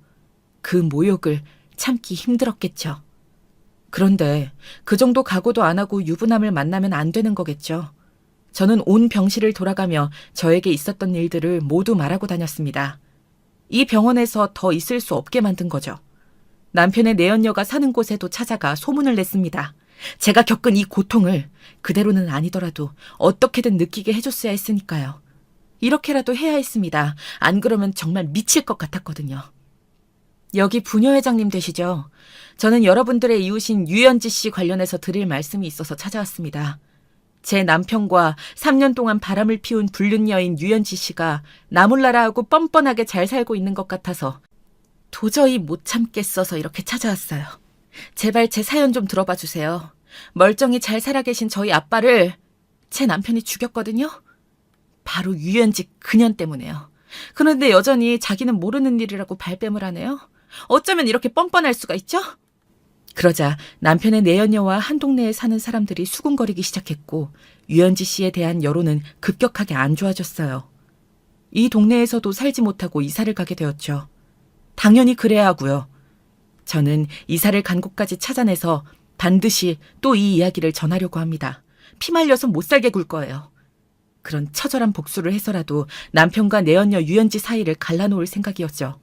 그 모욕을 참기 힘들었겠죠. 그런데 그 정도 각오도 안 하고 유부남을 만나면 안 되는 거겠죠. 저는 온 병실을 돌아가며 저에게 있었던 일들을 모두 말하고 다녔습니다. 이 병원에서 더 있을 수 없게 만든 거죠. 남편의 내연녀가 사는 곳에도 찾아가 소문을 냈습니다. 제가 겪은 이 고통을 그대로는 아니더라도 어떻게든 느끼게 해줬어야 했으니까요. 이렇게라도 해야 했습니다. 안 그러면 정말 미칠 것 같았거든요. 여기 부녀회장님 되시죠? 저는 여러분들의 이웃인 유현지 씨 관련해서 드릴 말씀이 있어서 찾아왔습니다. 제 남편과 3년 동안 바람을 피운 불륜 여인 유연지 씨가 나몰라라하고 뻔뻔하게 잘 살고 있는 것 같아서 도저히 못 참겠어서 이렇게 찾아왔어요. 제발 제 사연 좀 들어봐 주세요. 멀쩡히 잘 살아계신 저희 아빠를 제 남편이 죽였거든요. 바로 유연지 그년 때문에요. 그런데 여전히 자기는 모르는 일이라고 발뺌을 하네요. 어쩌면 이렇게 뻔뻔할 수가 있죠? 그러자 남편의 내연녀와 한 동네에 사는 사람들이 수군거리기 시작했고 유연지 씨에 대한 여론은 급격하게 안 좋아졌어요. 이 동네에서도 살지 못하고 이사를 가게 되었죠. 당연히 그래야 하고요. 저는 이사를 간 곳까지 찾아내서 반드시 또 이 이야기를 전하려고 합니다. 피말려서 못 살게 굴 거예요. 그런 처절한 복수를 해서라도 남편과 내연녀 유연지 사이를 갈라놓을 생각이었죠.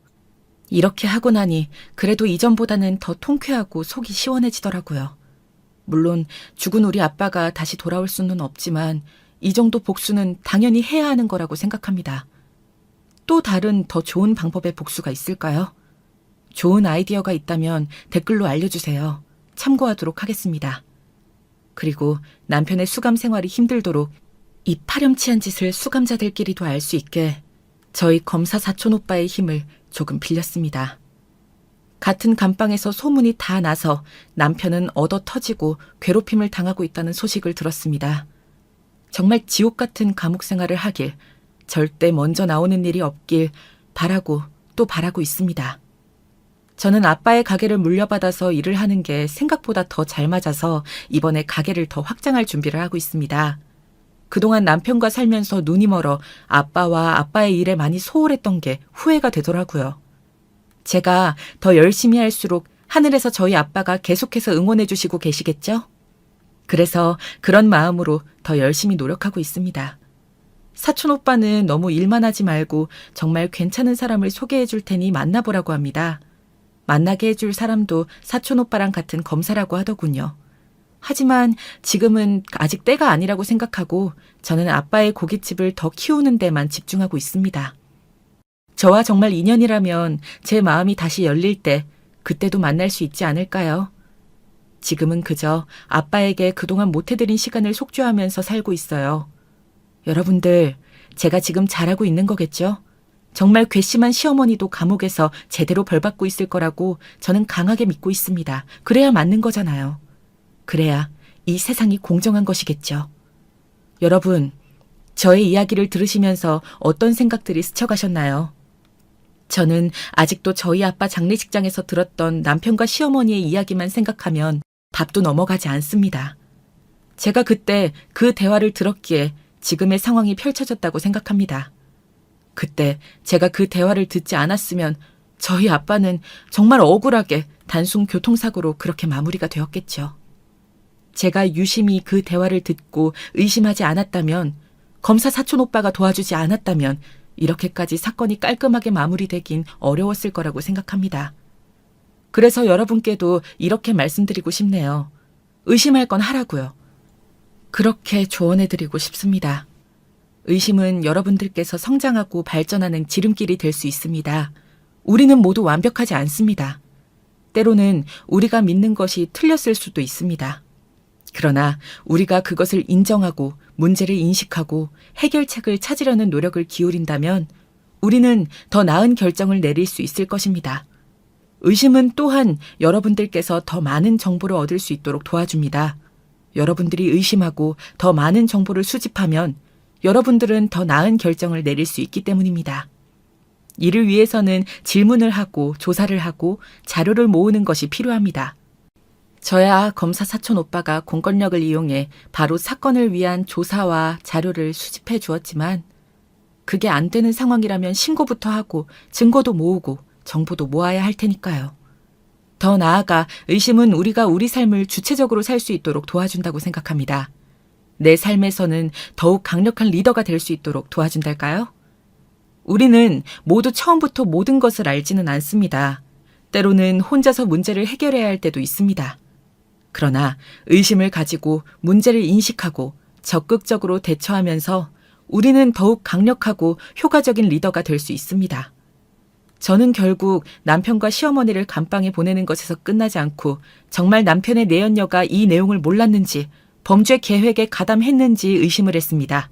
이렇게 하고 나니 그래도 이전보다는 더 통쾌하고 속이 시원해지더라고요. 물론 죽은 우리 아빠가 다시 돌아올 수는 없지만 이 정도 복수는 당연히 해야 하는 거라고 생각합니다. 또 다른 더 좋은 방법의 복수가 있을까요? 좋은 아이디어가 있다면 댓글로 알려주세요. 참고하도록 하겠습니다. 그리고 남편의 수감 생활이 힘들도록 이 파렴치한 짓을 수감자들끼리도 알 수 있게 저희 검사 사촌 오빠의 힘을 조금 빌렸습니다. 같은 감방에서 소문이 다 나서 남편은 얻어 터지고 괴롭힘을 당하고 있다는 소식을 들었습니다. 정말 지옥 같은 감옥 생활을 하길, 절대 먼저 나오는 일이 없길 바라고 또 바라고 있습니다. 저는 아빠의 가게를 물려받아서 일을 하는 게 생각보다 더 잘 맞아서 이번에 가게를 더 확장할 준비를 하고 있습니다. 그동안 남편과 살면서 눈이 멀어 아빠와 아빠의 일에 많이 소홀했던 게 후회가 되더라고요. 제가 더 열심히 할수록 하늘에서 저희 아빠가 계속해서 응원해 주시고 계시겠죠? 그래서 그런 마음으로 더 열심히 노력하고 있습니다. 사촌 오빠는 너무 일만 하지 말고 정말 괜찮은 사람을 소개해 줄 테니 만나보라고 합니다. 만나게 해줄 사람도 사촌 오빠랑 같은 검사라고 하더군요. 하지만 지금은 아직 때가 아니라고 생각하고 저는 아빠의 고깃집을 더 키우는 데만 집중하고 있습니다. 저와 정말 인연이라면 제 마음이 다시 열릴 때 그때도 만날 수 있지 않을까요? 지금은 그저 아빠에게 그동안 못해드린 시간을 속죄하면서 살고 있어요. 여러분들, 제가 지금 잘하고 있는 거겠죠? 정말 괘씸한 시어머니도 감옥에서 제대로 벌받고 있을 거라고 저는 강하게 믿고 있습니다. 그래야 맞는 거잖아요. 그래야 이 세상이 공정한 것이겠죠. 여러분, 저의 이야기를 들으시면서 어떤 생각들이 스쳐가셨나요? 저는 아직도 저희 아빠 장례식장에서 들었던 남편과 시어머니의 이야기만 생각하면 밥도 넘어가지 않습니다. 제가 그때 그 대화를 들었기에 지금의 상황이 펼쳐졌다고 생각합니다. 그때 제가 그 대화를 듣지 않았으면 저희 아빠는 정말 억울하게 단순 교통사고로 그렇게 마무리가 되었겠죠. 제가 유심히 그 대화를 듣고 의심하지 않았다면, 검사 사촌 오빠가 도와주지 않았다면 이렇게까지 사건이 깔끔하게 마무리되긴 어려웠을 거라고 생각합니다. 그래서 여러분께도 이렇게 말씀드리고 싶네요. 의심할 건 하라고요. 그렇게 조언해드리고 싶습니다. 의심은 여러분들께서 성장하고 발전하는 지름길이 될 수 있습니다. 우리는 모두 완벽하지 않습니다. 때로는 우리가 믿는 것이 틀렸을 수도 있습니다. 그러나 우리가 그것을 인정하고 문제를 인식하고 해결책을 찾으려는 노력을 기울인다면 우리는 더 나은 결정을 내릴 수 있을 것입니다. 의심은 또한 여러분들께서 더 많은 정보를 얻을 수 있도록 도와줍니다. 여러분들이 의심하고 더 많은 정보를 수집하면 여러분들은 더 나은 결정을 내릴 수 있기 때문입니다. 이를 위해서는 질문을 하고 조사를 하고 자료를 모으는 것이 필요합니다. 저야 검사 사촌 오빠가 공권력을 이용해 바로 사건을 위한 조사와 자료를 수집해 주었지만 그게 안 되는 상황이라면 신고부터 하고 증거도 모으고 정보도 모아야 할 테니까요. 더 나아가 의심은 우리가 우리 삶을 주체적으로 살 수 있도록 도와준다고 생각합니다. 내 삶에서는 더욱 강력한 리더가 될 수 있도록 도와준달까요? 우리는 모두 처음부터 모든 것을 알지는 않습니다. 때로는 혼자서 문제를 해결해야 할 때도 있습니다. 그러나 의심을 가지고 문제를 인식하고 적극적으로 대처하면서 우리는 더욱 강력하고 효과적인 리더가 될 수 있습니다. 저는 결국 남편과 시어머니를 감방에 보내는 것에서 끝나지 않고 정말 남편의 내연녀가 이 내용을 몰랐는지 범죄 계획에 가담했는지 의심을 했습니다.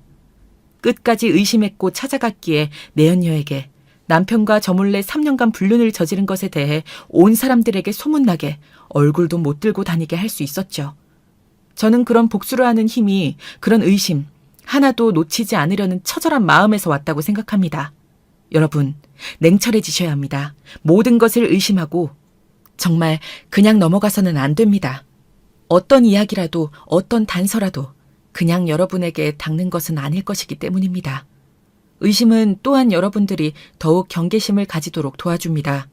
끝까지 의심했고 찾아갔기에 내연녀에게 남편과 저 몰래 3년간 불륜을 저지른 것에 대해 온 사람들에게 소문나게 얼굴도 못 들고 다니게 할 수 있었죠. 저는 그런 복수를 하는 힘이 그런 의심 하나도 놓치지 않으려는 처절한 마음에서 왔다고 생각합니다. 여러분, 냉철해지셔야 합니다. 모든 것을 의심하고 정말 그냥 넘어가서는 안 됩니다. 어떤 이야기라도 어떤 단서라도 그냥 여러분에게 닿는 것은 아닐 것이기 때문입니다. 의심은 또한 여러분들이 더욱 경계심을 가지도록 도와줍니다.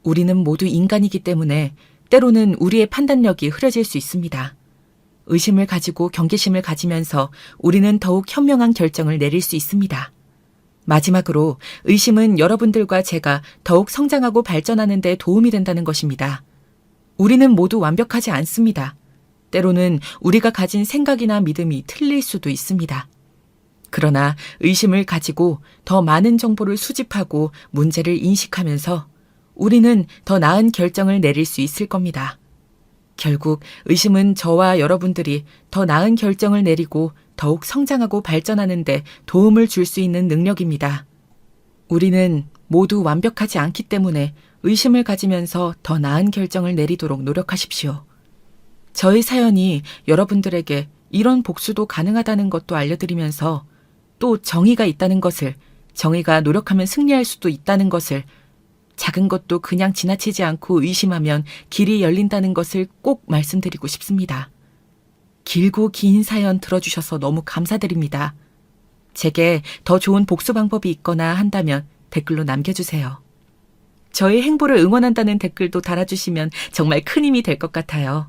우리는 모두 인간이기 때문에 때로는 우리의 판단력이 흐려질 수 있습니다. 의심을 가지고 경계심을 가지면서 우리는 더욱 현명한 결정을 내릴 수 있습니다. 마지막으로 의심은 여러분들과 제가 더욱 성장하고 발전하는 데 도움이 된다는 것입니다. 우리는 모두 완벽하지 않습니다. 때로는 우리가 가진 생각이나 믿음이 틀릴 수도 있습니다. 그러나 의심을 가지고 더 많은 정보를 수집하고 문제를 인식하면서 우리는 더 나은 결정을 내릴 수 있을 겁니다. 결국 의심은 저와 여러분들이 더 나은 결정을 내리고 더욱 성장하고 발전하는 데 도움을 줄 수 있는 능력입니다. 우리는 모두 완벽하지 않기 때문에 의심을 가지면서 더 나은 결정을 내리도록 노력하십시오. 저의 사연이 여러분들에게 이런 복수도 가능하다는 것도 알려드리면서 또 정의가 있다는 것을, 정의가 노력하면 승리할 수도 있다는 것을, 작은 것도 그냥 지나치지 않고 의심하면 길이 열린다는 것을 꼭 말씀드리고 싶습니다. 길고 긴 사연 들어주셔서 너무 감사드립니다. 제게 더 좋은 복수 방법이 있거나 한다면 댓글로 남겨주세요. 저의 행보를 응원한다는 댓글도 달아주시면 정말 큰 힘이 될 것 같아요.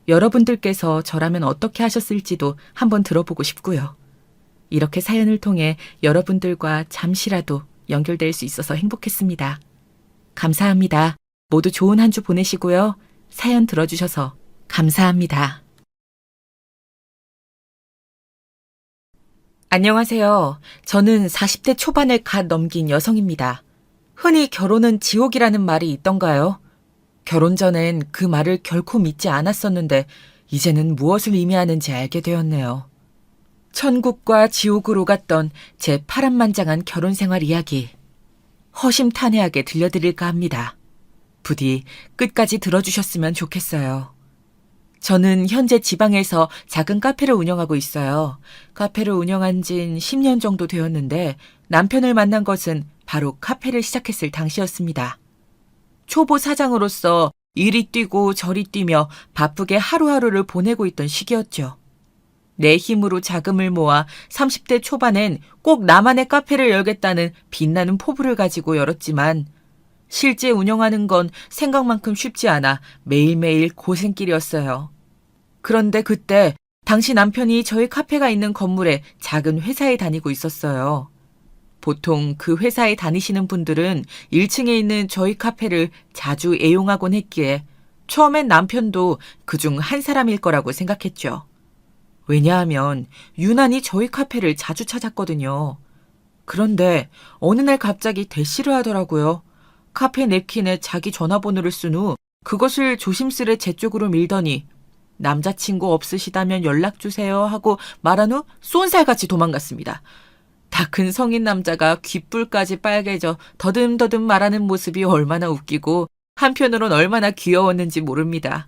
여러분들께서 저라면 어떻게 하셨을지도 한번 들어보고 싶고요. 이렇게 사연을 통해 여러분들과 잠시라도 연결될 수 있어서 행복했습니다. 감사합니다. 모두 좋은 한 주 보내시고요. 사연 들어주셔서 감사합니다. 안녕하세요. 저는 40대 초반을 갓 넘긴 여성입니다. 흔히 결혼은 지옥이라는 말이 있던가요? 결혼 전엔 그 말을 결코 믿지 않았었는데 이제는 무엇을 의미하는지 알게 되었네요. 천국과 지옥으로 갔던 제 파란만장한 결혼 생활 이야기. 허심탄회하게 들려드릴까 합니다. 부디 끝까지 들어주셨으면 좋겠어요. 저는 현재 지방에서 작은 카페를 운영하고 있어요. 카페를 운영한 진 10년 정도 되었는데 남편을 만난 것은 바로 카페를 시작했을 당시였습니다. 초보 사장으로서 이리 뛰고 저리 뛰며 바쁘게 하루하루를 보내고 있던 시기였죠. 내 힘으로 자금을 모아 30대 초반엔 꼭 나만의 카페를 열겠다는 빛나는 포부를 가지고 열었지만 실제 운영하는 건 생각만큼 쉽지 않아 매일매일 고생길이었어요. 그런데 그때 당시 남편이 저희 카페가 있는 건물에 작은 회사에 다니고 있었어요. 보통 그 회사에 다니시는 분들은 1층에 있는 저희 카페를 자주 애용하곤 했기에 처음엔 남편도 그중 한 사람일 거라고 생각했죠. 왜냐하면 유난히 저희 카페를 자주 찾았거든요. 그런데 어느 날 갑자기 대시를 하더라고요. 카페 냅킨에 자기 전화번호를 쓴 후 그것을 조심스레 제 쪽으로 밀더니 남자친구 없으시다면 연락주세요 하고 말한 후 쏜살같이 도망갔습니다. 다 큰 성인 남자가 귓불까지 빨개져 더듬더듬 말하는 모습이 얼마나 웃기고 한편으론 얼마나 귀여웠는지 모릅니다.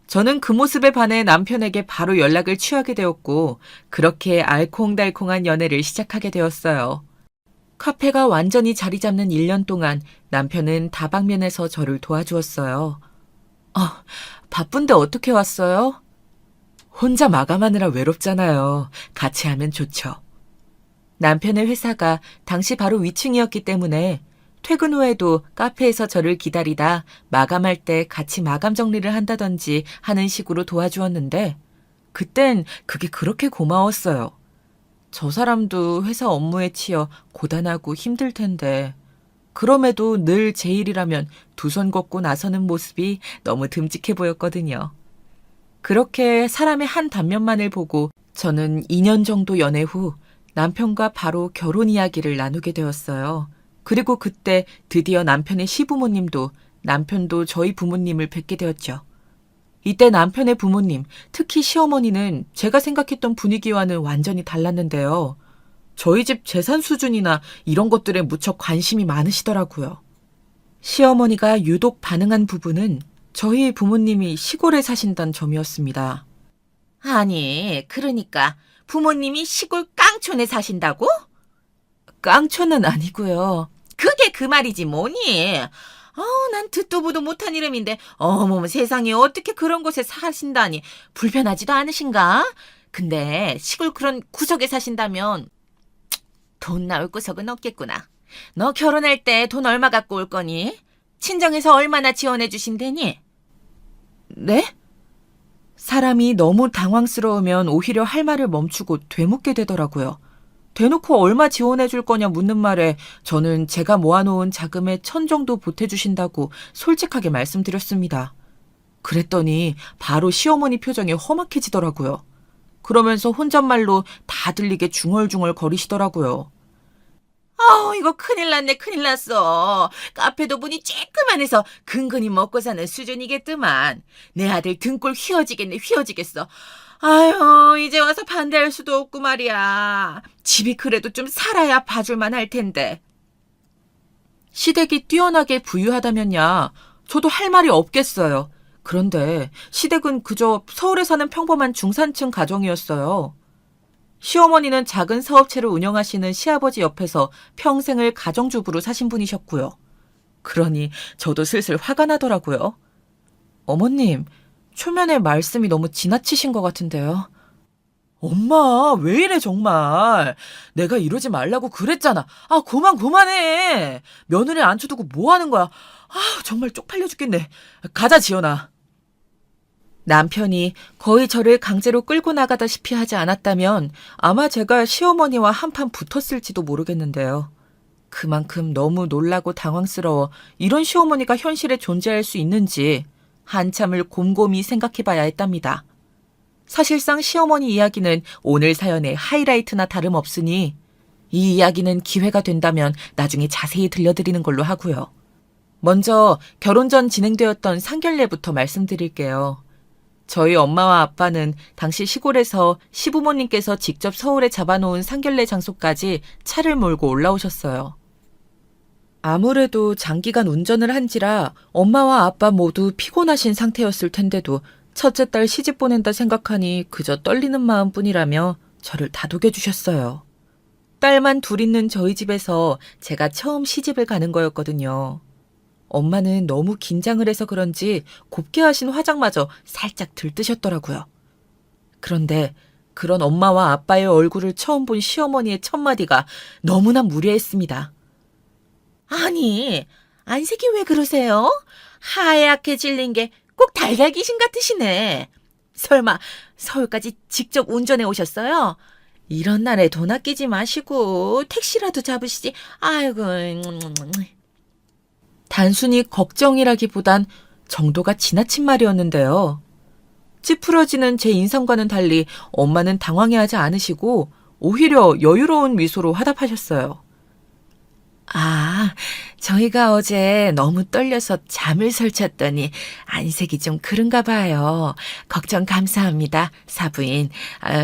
저는 그 모습에 반해 남편에게 바로 연락을 취하게 되었고 그렇게 알콩달콩한 연애를 시작하게 되었어요. 카페가 완전히 자리 잡는 1년 동안 남편은 다방면에서 저를 도와주었어요. 바쁜데 어떻게 왔어요? 혼자 마감하느라 외롭잖아요. 같이 하면 좋죠. 남편의 회사가 당시 바로 위층이었기 때문에 퇴근 후에도 카페에서 저를 기다리다 마감할 때 같이 마감 정리를 한다든지 하는 식으로 도와주었는데 그땐 그게 그렇게 고마웠어요. 저 사람도 회사 업무에 치여 고단하고 힘들 텐데 그럼에도 늘 제 일이라면 두 손 걷고 나서는 모습이 너무 듬직해 보였거든요. 그렇게 사람의 한 단면만을 보고 저는 2년 정도 연애 후 남편과 바로 결혼 이야기를 나누게 되었어요. 그리고 그때 드디어 남편의 시부모님도 남편도 저희 부모님을 뵙게 되었죠. 이때 남편의 부모님, 특히 시어머니는 제가 생각했던 분위기와는 완전히 달랐는데요. 저희 집 재산 수준이나 이런 것들에 무척 관심이 많으시더라고요. 시어머니가 유독 반응한 부분은 저희 부모님이 시골에 사신다는 점이었습니다. 아니, 그러니까 부모님이 시골 깡촌에 사신다고? 깡촌은 아니고요. 그게 그 말이지 뭐니? 난 듣도 보도 못한 이름인데 어머머 세상에 어떻게 그런 곳에 사신다니 불편하지도 않으신가? 근데 시골 그런 구석에 사신다면 돈 나올 구석은 없겠구나. 너 결혼할 때 돈 얼마 갖고 올 거니? 친정에서 얼마나 지원해 주신대니? 네? 사람이 너무 당황스러우면 오히려 할 말을 멈추고 되묻게 되더라고요. 대놓고 얼마 지원해 줄 거냐 묻는 말에 저는 제가 모아놓은 자금의 1,000 정도 보태주신다고 솔직하게 말씀드렸습니다. 그랬더니 바로 시어머니 표정이 험악해지더라고요. 그러면서 혼잣말로 다 들리게 중얼중얼 거리시더라고요. 이거 큰일 났네, 큰일 났어. 카페도 문이 쬐끄만해서 근근히 먹고 사는 수준이겠더만. 내 아들 등골 휘어지겠네, 휘어지겠어. 아유, 이제 와서 반대할 수도 없고 말이야. 집이 그래도 좀 살아야 봐줄만 할 텐데. 시댁이 뛰어나게 부유하다면야 저도 할 말이 없겠어요. 그런데 시댁은 그저 서울에 사는 평범한 중산층 가정이었어요. 시어머니는 작은 사업체를 운영하시는 시아버지 옆에서 평생을 가정주부로 사신 분이셨고요. 그러니 저도 슬슬 화가 나더라고요. 어머님, 초면에 말씀이 너무 지나치신 것 같은데요. 엄마, 왜 이래 정말. 내가 이러지 말라고 그랬잖아. 그만해. 며느리 앉혀두고 뭐 하는 거야. 정말 쪽팔려 죽겠네. 가자, 지연아. 남편이 거의 저를 강제로 끌고 나가다시피 하지 않았다면 아마 제가 시어머니와 한판 붙었을지도 모르겠는데요. 그만큼 너무 놀라고 당황스러워 이런 시어머니가 현실에 존재할 수 있는지 한참을 곰곰이 생각해봐야 했답니다. 사실상 시어머니 이야기는 오늘 사연의 하이라이트나 다름없으니 이 이야기는 기회가 된다면 나중에 자세히 들려드리는 걸로 하고요. 먼저 결혼 전 진행되었던 상견례부터 말씀드릴게요. 저희 엄마와 아빠는 당시 시골에서 시부모님께서 직접 서울에 잡아놓은 상견례 장소까지 차를 몰고 올라오셨어요. 아무래도 장기간 운전을 한지라 엄마와 아빠 모두 피곤하신 상태였을 텐데도 첫째 딸 시집 보낸다 생각하니 그저 떨리는 마음뿐이라며 저를 다독여 주셨어요. 딸만 둘 있는 저희 집에서 제가 처음 시집을 가는 거였거든요. 엄마는 너무 긴장을 해서 그런지 곱게 하신 화장마저 살짝 들뜨셨더라고요. 그런데 그런 엄마와 아빠의 얼굴을 처음 본 시어머니의 첫마디가 너무나 무례했습니다. 아니, 안색이 왜 그러세요? 하얗게 질린 게 꼭 달걀 귀신 같으시네. 설마 서울까지 직접 운전해 오셨어요? 이런 날에 돈 아끼지 마시고 택시라도 잡으시지. 아이고. 단순히 걱정이라기보단 정도가 지나친 말이었는데요. 찌푸러지는 제 인상과는 달리 엄마는 당황해하지 않으시고 오히려 여유로운 미소로 화답하셨어요. 저희가 어제 너무 떨려서 잠을 설쳤더니 안색이 좀 그런가 봐요. 걱정 감사합니다, 사부인.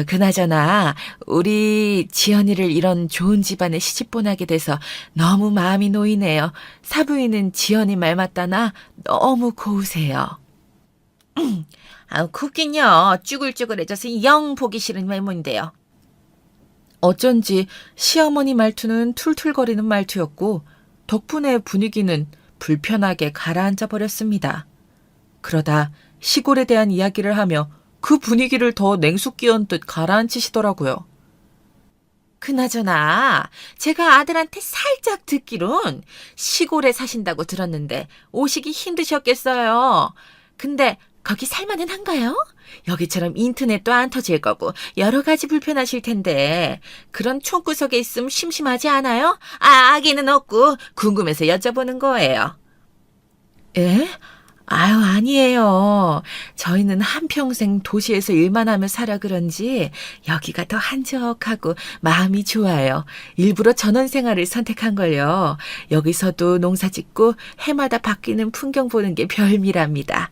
그나저나 우리 지연이를 이런 좋은 집안에 시집 보내게 돼서 너무 마음이 놓이네요. 사부인은 지연이 말 맞다나 너무 고우세요. 굽긴요. 쭈글쭈글해져서 영 보기 싫은 외모인데요. 어쩐지 시어머니 말투는 툴툴거리는 말투였고 덕분에 분위기는 불편하게 가라앉아 버렸습니다. 그러다 시골에 대한 이야기를 하며 그 분위기를 더 냉수 끼얹은 듯 가라앉히시더라고요. 그나저나 제가 아들한테 살짝 듣기론 시골에 사신다고 들었는데 오시기 힘드셨겠어요. 근데 거기 살만은 한가요? 여기처럼 인터넷도 안 터질 거고 여러 가지 불편하실 텐데 그런 촌구석에 있으면 심심하지 않아요? 아기는 없고 궁금해서 여쭤보는 거예요. 에? 아니에요. 저희는 한평생 도시에서 일만 하며 살아 그런지 여기가 더 한적하고 마음이 좋아요. 일부러 전원 생활을 선택한 걸요. 여기서도 농사 짓고 해마다 바뀌는 풍경 보는 게 별미랍니다.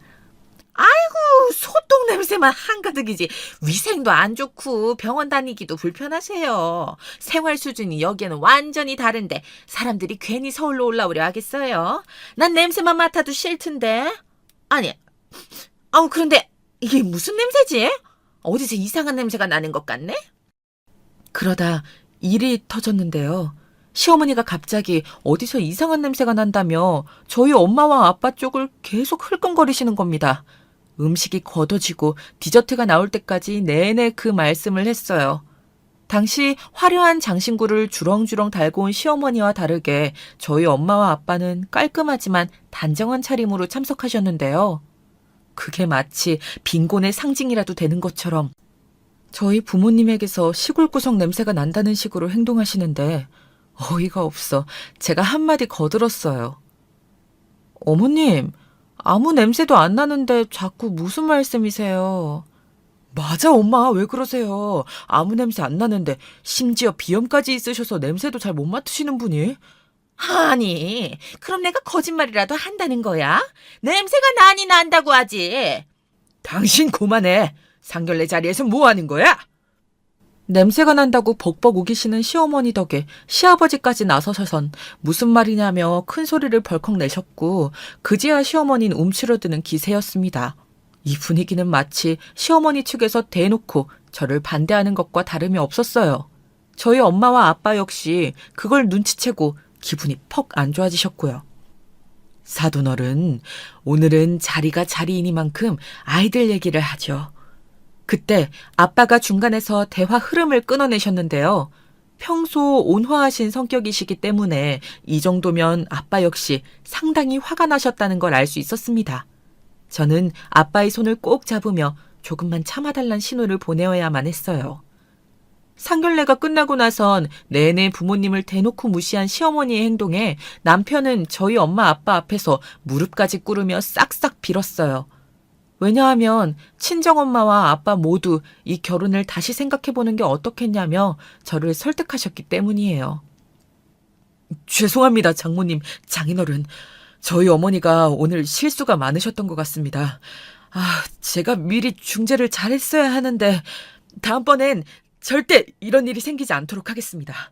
소똥 냄새만 한가득이지. 위생도 안 좋고 병원 다니기도 불편하세요. 생활 수준이 여기에는 완전히 다른데 사람들이 괜히 서울로 올라오려 하겠어요? 난 냄새만 맡아도 싫던데. 아니, 그런데 이게 무슨 냄새지? 어디서 이상한 냄새가 나는 것 같네? 그러다 일이 터졌는데요. 시어머니가 갑자기 어디서 이상한 냄새가 난다며 저희 엄마와 아빠 쪽을 계속 흘끔거리시는 겁니다. 음식이 걷어지고 디저트가 나올 때까지 내내 그 말씀을 했어요. 당시 화려한 장신구를 주렁주렁 달고 온 시어머니와 다르게 저희 엄마와 아빠는 깔끔하지만 단정한 차림으로 참석하셨는데요. 그게 마치 빈곤의 상징이라도 되는 것처럼 저희 부모님에게서 시골 구석 냄새가 난다는 식으로 행동하시는데 어이가 없어 제가 한마디 거들었어요. 어머님, 아무 냄새도 안 나는데 자꾸 무슨 말씀이세요? 맞아, 엄마. 왜 그러세요? 아무 냄새 안 나는데 심지어 비염까지 있으셔서 냄새도 잘 못 맡으시는 분이? 아니, 그럼 내가 거짓말이라도 한다는 거야? 냄새가 나니 난다고 하지. 당신 그만해. 상견례 자리에서 뭐 하는 거야? 냄새가 난다고 벅벅 우기시는 시어머니 덕에 시아버지까지 나서셔선 무슨 말이냐며 큰 소리를 벌컥 내셨고 그제야 시어머니는 움츠러드는 기세였습니다. 이 분위기는 마치 시어머니 측에서 대놓고 저를 반대하는 것과 다름이 없었어요. 저희 엄마와 아빠 역시 그걸 눈치채고 기분이 퍽 안 좋아지셨고요. 사돈어른, 오늘은 자리가 자리이니만큼 아이들 얘기를 하죠. 그때 아빠가 중간에서 대화 흐름을 끊어내셨는데요. 평소 온화하신 성격이시기 때문에 이 정도면 아빠 역시 상당히 화가 나셨다는 걸 알 수 있었습니다. 저는 아빠의 손을 꼭 잡으며 조금만 참아달란 신호를 보내어야만 했어요. 상견례가 끝나고 나선 내내 부모님을 대놓고 무시한 시어머니의 행동에 남편은 저희 엄마 아빠 앞에서 무릎까지 꿇으며 싹싹 빌었어요. 왜냐하면 친정엄마와 아빠 모두 이 결혼을 다시 생각해보는 게 어떻겠냐며 저를 설득하셨기 때문이에요. 죄송합니다, 장모님, 장인어른. 저희 어머니가 오늘 실수가 많으셨던 것 같습니다. 제가 미리 중재를 잘했어야 하는데 다음번엔 절대 이런 일이 생기지 않도록 하겠습니다.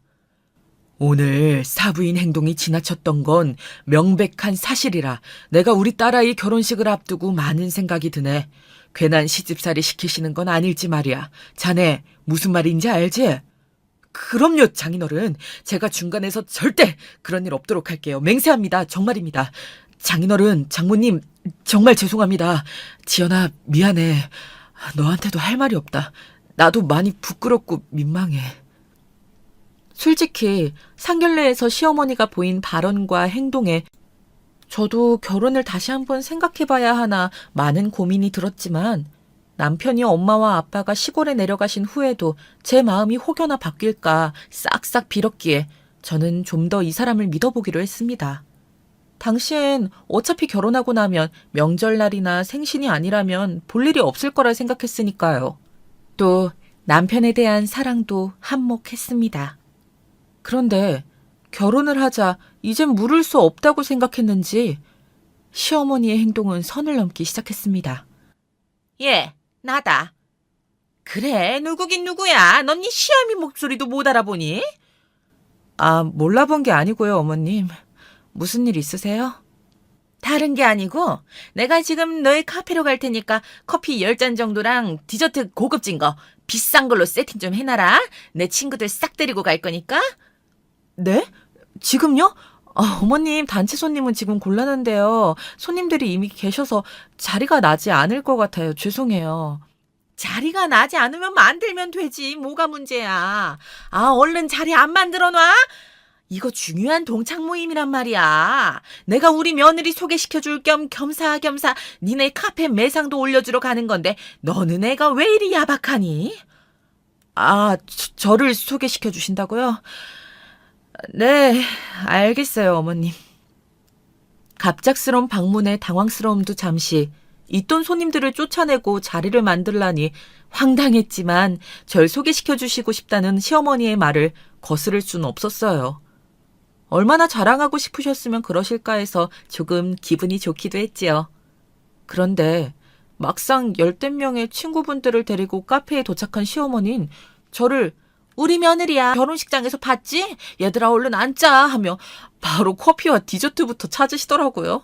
오늘 사부인 행동이 지나쳤던 건 명백한 사실이라 내가 우리 딸아이 결혼식을 앞두고 많은 생각이 드네. 괜한 시집살이 시키시는 건 아닐지 말이야. 자네 무슨 말인지 알지? 그럼요, 장인어른. 제가 중간에서 절대 그런 일 없도록 할게요. 맹세합니다. 정말입니다. 장인어른, 장모님 정말 죄송합니다. 지연아, 미안해. 너한테도 할 말이 없다. 나도 많이 부끄럽고 민망해. 솔직히 상견례에서 시어머니가 보인 발언과 행동에 저도 결혼을 다시 한번 생각해봐야 하나 많은 고민이 들었지만 남편이 엄마와 아빠가 시골에 내려가신 후에도 제 마음이 혹여나 바뀔까 싹싹 빌었기에 저는 좀 더 이 사람을 믿어보기로 했습니다. 당시엔 어차피 결혼하고 나면 명절날이나 생신이 아니라면 볼 일이 없을 거라 생각했으니까요. 또 남편에 대한 사랑도 한몫했습니다. 그런데 결혼을 하자 이젠 물을 수 없다고 생각했는지 시어머니의 행동은 선을 넘기 시작했습니다. 예, 나다. 그래, 누구긴 누구야. 넌 네 시어미 목소리도 못 알아보니? 몰라본 게 아니고요, 어머님. 무슨 일 있으세요? 다른 게 아니고 내가 지금 너희 카페로 갈 테니까 커피 10잔 정도랑 디저트 고급진 거 비싼 걸로 세팅 좀 해놔라. 내 친구들 싹 데리고 갈 거니까. 네? 지금요? 어머님, 단체 손님은 지금 곤란한데요. 손님들이 이미 계셔서 자리가 나지 않을 것 같아요. 죄송해요. 자리가 나지 않으면 만들면 되지. 뭐가 문제야. 얼른 자리 안 만들어 놔? 이거 중요한 동창 모임이란 말이야. 내가 우리 며느리 소개시켜줄 겸 겸사겸사 니네 카페 매상도 올려주러 가는 건데 너는 애가 왜 이리 야박하니? 저를 소개시켜 주신다고요? 네, 알겠어요, 어머님. 갑작스러운 방문에 당황스러움도 잠시, 있던 손님들을 쫓아내고 자리를 만들라니 황당했지만 절 소개시켜 주시고 싶다는 시어머니의 말을 거스를 수는 없었어요. 얼마나 자랑하고 싶으셨으면 그러실까 해서 조금 기분이 좋기도 했지요. 그런데 막상 열댓 명의 친구분들을 데리고 카페에 도착한 시어머니는 저를 우리 며느리야 결혼식장에서 봤지? 얘들아 얼른 앉자 하며 바로 커피와 디저트부터 찾으시더라고요.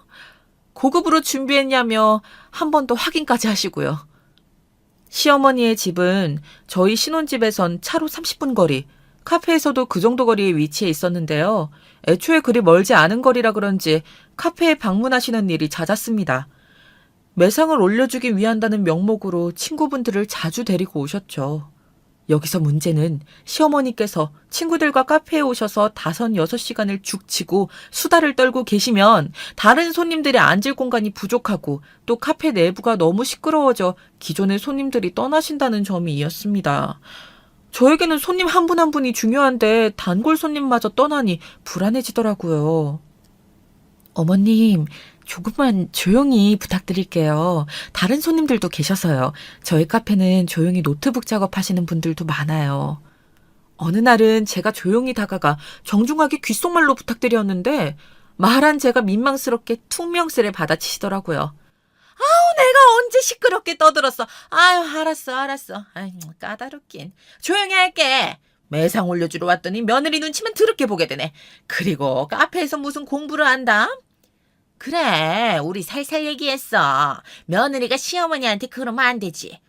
고급으로 준비했냐며 한 번 더 확인까지 하시고요. 시어머니의 집은 저희 신혼집에선 차로 30분 거리, 카페에서도 그 정도 거리에 위치해 있었는데요. 애초에 그리 멀지 않은 거리라 그런지 카페에 방문하시는 일이 잦았습니다. 매상을 올려주기 위한다는 명목으로 친구분들을 자주 데리고 오셨죠. 여기서 문제는 시어머니께서 친구들과 카페에 오셔서 5, 6시간을 죽치고 수다를 떨고 계시면 다른 손님들이 앉을 공간이 부족하고 또 카페 내부가 너무 시끄러워져 기존의 손님들이 떠나신다는 점이었습니다. 저에게는 손님 한 분 한 분이 중요한데 단골 손님마저 떠나니 불안해지더라고요. 어머님, 조금만 조용히 부탁드릴게요. 다른 손님들도 계셔서요. 저희 카페는 조용히 노트북 작업하시는 분들도 많아요. 어느 날은 제가 조용히 다가가 정중하게 귓속말로 부탁드렸는데 말한 제가 민망스럽게 퉁명스레 받아치시더라고요. 아우, 내가 언제 시끄럽게 떠들었어. 아유, 알았어. 아유, 까다롭긴. 조용히 할게. 매상 올려주러 왔더니 며느리 눈치만 더럽게 보게 되네. 그리고 카페에서 무슨 공부를 한다? 그래, 우리 살살 얘기했어. 며느리가 시어머니한테 그러면 안 되지.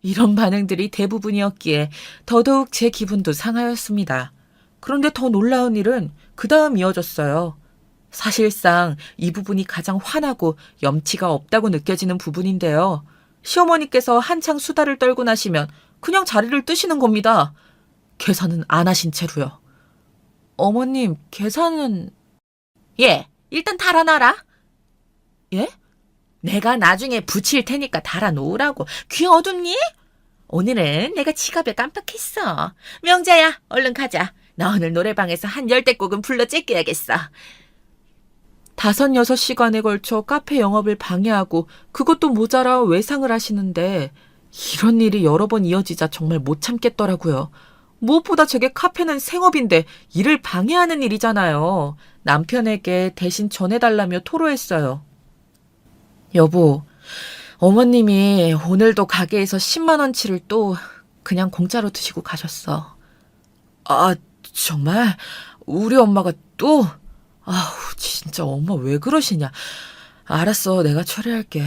이런 반응들이 대부분이었기에 더더욱 제 기분도 상하였습니다. 그런데 더 놀라운 일은 그 다음 이어졌어요. 사실상 이 부분이 가장 화나고 염치가 없다고 느껴지는 부분인데요. 시어머니께서 한창 수다를 떨고 나시면 그냥 자리를 뜨시는 겁니다. 계산은 안 하신 채로요. 어머님, 계산은... 예, 일단 달아놔라. 예? 내가 나중에 붙일 테니까 달아놓으라고. 귀 어둡니? 오늘은 내가 지갑에 깜빡했어. 명자야, 얼른 가자. 나 오늘 노래방에서 한 10대곡은 불러 제껴야겠어. 5, 6시간에 걸쳐 카페 영업을 방해하고 그것도 모자라 외상을 하시는데 이런 일이 여러 번 이어지자 정말 못 참겠더라고요. 무엇보다 제게 카페는 생업인데 일을 방해하는 일이잖아요. 남편에게 대신 전해달라며 토로했어요. 여보, 어머님이 오늘도 가게에서 10만 원치를 또 그냥 공짜로 드시고 가셨어. 아, 정말? 우리 엄마가 또? 아우, 진짜 엄마 왜 그러시냐. 알았어, 내가 처리할게.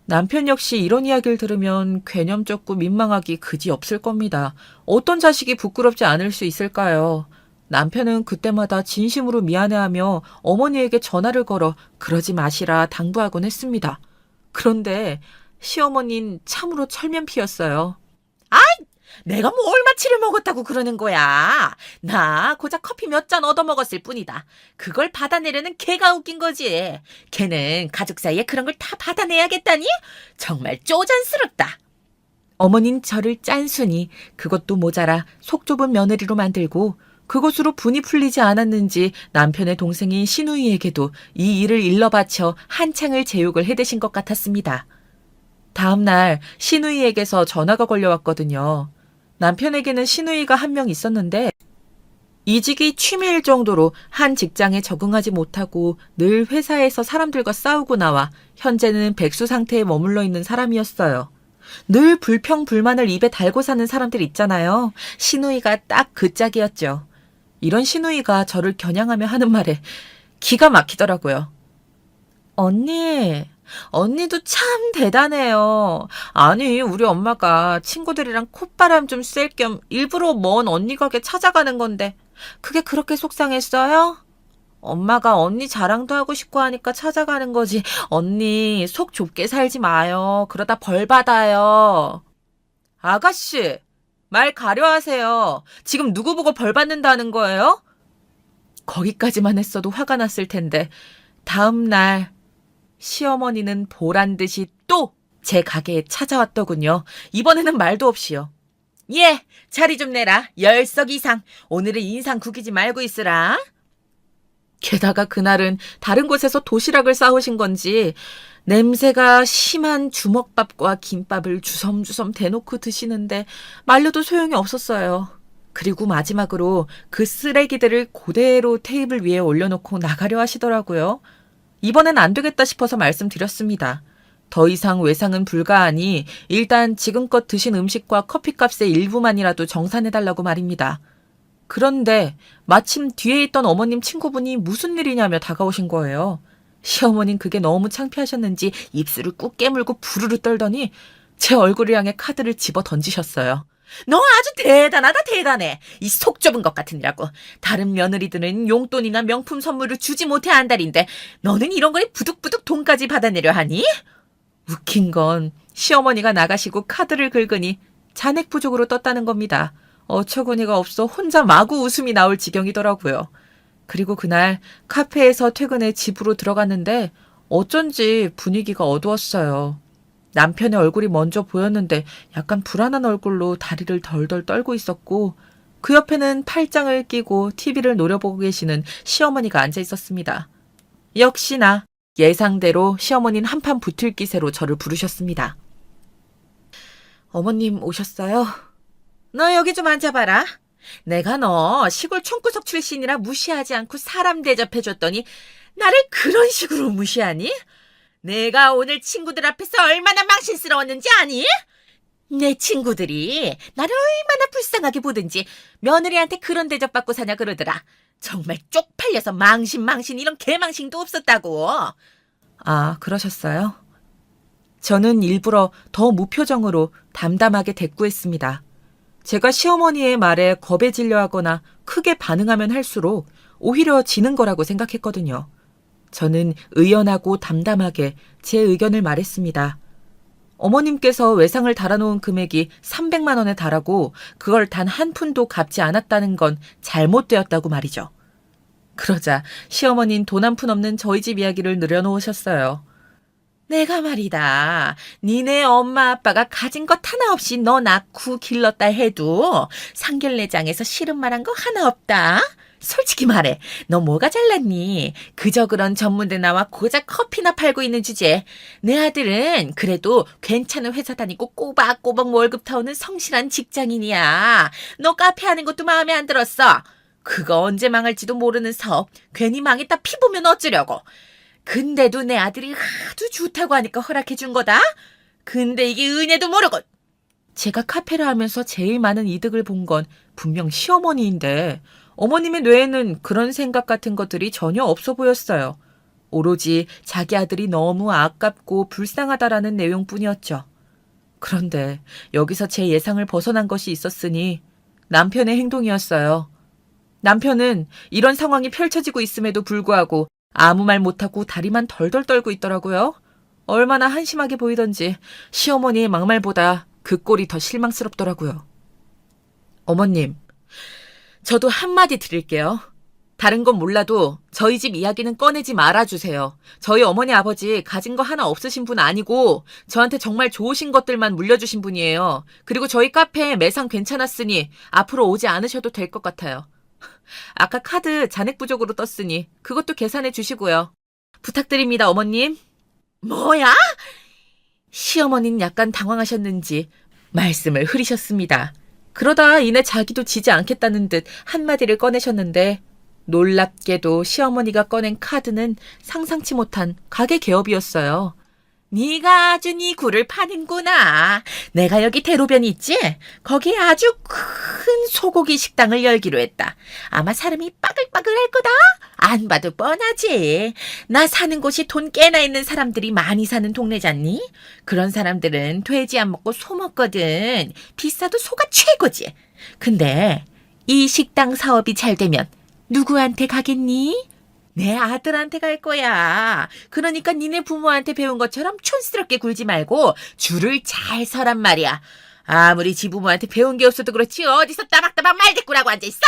남편 역시 이런 이야기를 들으면 괴념쩍고 민망하기 그지없을 겁니다. 어떤 자식이 부끄럽지 않을 수 있을까요? 남편은 그때마다 진심으로 미안해하며 어머니에게 전화를 걸어 그러지 마시라 당부하곤 했습니다. 그런데 시어머니는 참으로 철면피였어요. 아이, 내가 뭐 얼마치를 먹었다고 그러는 거야. 나 고작 커피 몇 잔 얻어먹었을 뿐이다. 그걸 받아내려는 걔가 웃긴 거지. 걔는 가족 사이에 그런 걸 다 받아내야겠다니? 정말 쪼잔스럽다. 어머닌 저를 짠순이 그것도 모자라 속 좁은 며느리로 만들고 그것으로 분이 풀리지 않았는지 남편의 동생인 시누이에게도 이 일을 일러바쳐 한창을 제욕을 해대신 것 같았습니다. 다음 날 시누이에게서 전화가 걸려왔거든요. 남편에게는 시누이가 한 명 있었는데 이직이 취미일 정도로 한 직장에 적응하지 못하고 늘 회사에서 사람들과 싸우고 나와 현재는 백수 상태에 머물러 있는 사람이었어요. 늘 불평불만을 입에 달고 사는 사람들 있잖아요. 시누이가 딱 그 짝이었죠. 이런 시누이가 저를 겨냥하며 하는 말에 기가 막히더라고요. 언니도 참 대단해요. 아니, 우리 엄마가 친구들이랑 콧바람 좀 쐴 겸 일부러 먼 언니 가게 찾아가는 건데 그게 그렇게 속상했어요? 엄마가 언니 자랑도 하고 싶고 하니까 찾아가는 거지. 언니 속 좁게 살지 마요. 그러다 벌 받아요. 아가씨, 말 가려하세요. 지금 누구 보고 벌 받는다는 거예요? 거기까지만 했어도 화가 났을 텐데 다음 날 시어머니는 보란 듯이 또 제 가게에 찾아왔더군요. 이번에는 말도 없이요. 예, 자리 좀 내라. 10석 이상. 오늘은 인상 구기지 말고 있으라. 게다가 그날은 다른 곳에서 도시락을 싸우신 건지 냄새가 심한 주먹밥과 김밥을 주섬주섬 대놓고 드시는데 말려도 소용이 없었어요. 그리고 마지막으로 그 쓰레기들을 그대로 테이블 위에 올려놓고 나가려 하시더라고요. 이번엔 안 되겠다 싶어서 말씀드렸습니다. 더 이상 외상은 불가하니 일단 지금껏 드신 음식과 커피값의 일부만이라도 정산해달라고 말입니다. 그런데 마침 뒤에 있던 어머님 친구분이 무슨 일이냐며 다가오신 거예요. 시어머니는 그게 너무 창피하셨는지 입술을 꾹 깨물고 부르르 떨더니 제 얼굴을 향해 카드를 집어 던지셨어요. 너 아주 대단하다, 대단해. 이 속 좁은 것 같으니라고. 다른 며느리들은 용돈이나 명품 선물을 주지 못해 안달인데 너는 이런 거에 부득부득 돈까지 받아내려 하니? 웃긴 건 시어머니가 나가시고 카드를 긁으니 잔액 부족으로 떴다는 겁니다. 어처구니가 없어 혼자 마구 웃음이 나올 지경이더라고요. 그리고 그날 카페에서 퇴근해 집으로 들어갔는데 어쩐지 분위기가 어두웠어요. 남편의 얼굴이 먼저 보였는데 약간 불안한 얼굴로 다리를 덜덜 떨고 있었고 그 옆에는 팔짱을 끼고 TV를 노려보고 계시는 시어머니가 앉아 있었습니다. 역시나 예상대로 시어머니는 한판 붙을 기세로 저를 부르셨습니다. 어머님 오셨어요? 너 여기 좀 앉아봐라. 내가 너 시골 촌구석 출신이라 무시하지 않고 사람 대접해줬더니 나를 그런 식으로 무시하니? 내가 오늘 친구들 앞에서 얼마나 망신스러웠는지 아니? 내 친구들이 나를 얼마나 불쌍하게 보든지 며느리한테 그런 대접받고 사냐 그러더라. 정말 쪽팔려서 망신 이런 개망신도 없었다고. 아, 그러셨어요? 저는 일부러 더 무표정으로 담담하게 대꾸했습니다. 제가 시어머니의 말에 겁에 질려 하거나 크게 반응하면 할수록 오히려 지는 거라고 생각했거든요. 저는 의연하고 담담하게 제 의견을 말했습니다. 어머님께서 외상을 달아놓은 금액이 300만 원에 달하고 그걸 단 한 푼도 갚지 않았다는 건 잘못되었다고 말이죠. 그러자 시어머니는 돈 한 푼 없는 저희 집 이야기를 늘어놓으셨어요. 내가 말이다. 니네 엄마 아빠가 가진 것 하나 없이 너 낳고 길렀다 해도 상견례장에서 싫은 말 한 거 하나 없다. 솔직히 말해. 너 뭐가 잘났니? 그저 그런 전문대 나와 고작 커피나 팔고 있는 주제에 내 아들은 그래도 괜찮은 회사 다니고 꼬박꼬박 월급 타오는 성실한 직장인이야. 너 카페 하는 것도 마음에 안 들었어. 그거 언제 망할지도 모르는 사업 괜히 망했다 피보면 어쩌려고. 근데도 내 아들이 하도 좋다고 하니까 허락해 준 거다. 근데 이게 은혜도 모르고. 제가 카페를 하면서 제일 많은 이득을 본 건 분명 시어머니인데 어머님의 뇌에는 그런 생각 같은 것들이 전혀 없어 보였어요. 오로지 자기 아들이 너무 아깝고 불쌍하다라는 내용뿐이었죠. 그런데 여기서 제 예상을 벗어난 것이 있었으니 남편의 행동이었어요. 남편은 이런 상황이 펼쳐지고 있음에도 불구하고 아무 말 못하고 다리만 덜덜 떨고 있더라고요. 얼마나 한심하게 보이던지 시어머니의 막말보다 그 꼴이 더 실망스럽더라고요. 어머님, 저도 한마디 드릴게요. 다른 건 몰라도 저희 집 이야기는 꺼내지 말아주세요. 저희 어머니 아버지 가진 거 하나 없으신 분 아니고 저한테 정말 좋으신 것들만 물려주신 분이에요. 그리고 저희 카페 매상 괜찮았으니 앞으로 오지 않으셔도 될 것 같아요. 아까 카드 잔액 부족으로 떴으니 그것도 계산해 주시고요. 부탁드립니다, 어머님. 뭐야? 시어머니는 약간 당황하셨는지 말씀을 흐리셨습니다. 그러다 이내 자기도 지지 않겠다는 듯 한마디를 꺼내셨는데 놀랍게도 시어머니가 꺼낸 카드는 상상치 못한 가게 개업이었어요. 네가 아주 네 굴을 파는구나. 내가 여기 대로변이 있지? 거기에 아주 큰 소고기 식당을 열기로 했다. 아마 사람이 빠글빠글할 거다. 안 봐도 뻔하지. 나 사는 곳이 돈 꽤나 있는 사람들이 많이 사는 동네잖니? 그런 사람들은 돼지 안 먹고 소 먹거든. 비싸도 소가 최고지. 근데 이 식당 사업이 잘 되면 누구한테 가겠니? 내 아들한테 갈 거야. 그러니까 니네 부모한테 배운 것처럼 촌스럽게 굴지 말고 줄을 잘 서란 말이야. 아무리 지 부모한테 배운 게 없어도 그렇지 어디서 따박따박 말대꾸라고 앉아있어?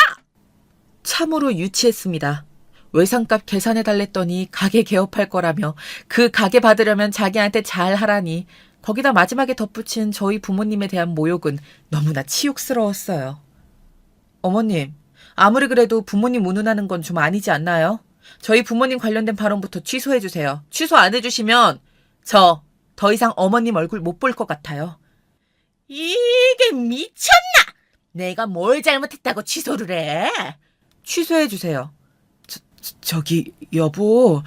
참으로 유치했습니다. 외상값 계산해달랬더니 가게 개업할 거라며 그 가게 받으려면 자기한테 잘하라니 거기다 마지막에 덧붙인 저희 부모님에 대한 모욕은 너무나 치욕스러웠어요. 어머님, 아무리 그래도 부모님 운운하는 건 좀 아니지 않나요? 저희 부모님 관련된 발언부터 취소해주세요. 취소 안 해주시면 저 더 이상 어머님 얼굴 못 볼 것 같아요. 이게 미쳤나? 내가 뭘 잘못했다고 취소를 해? 취소해주세요. 저기 여보도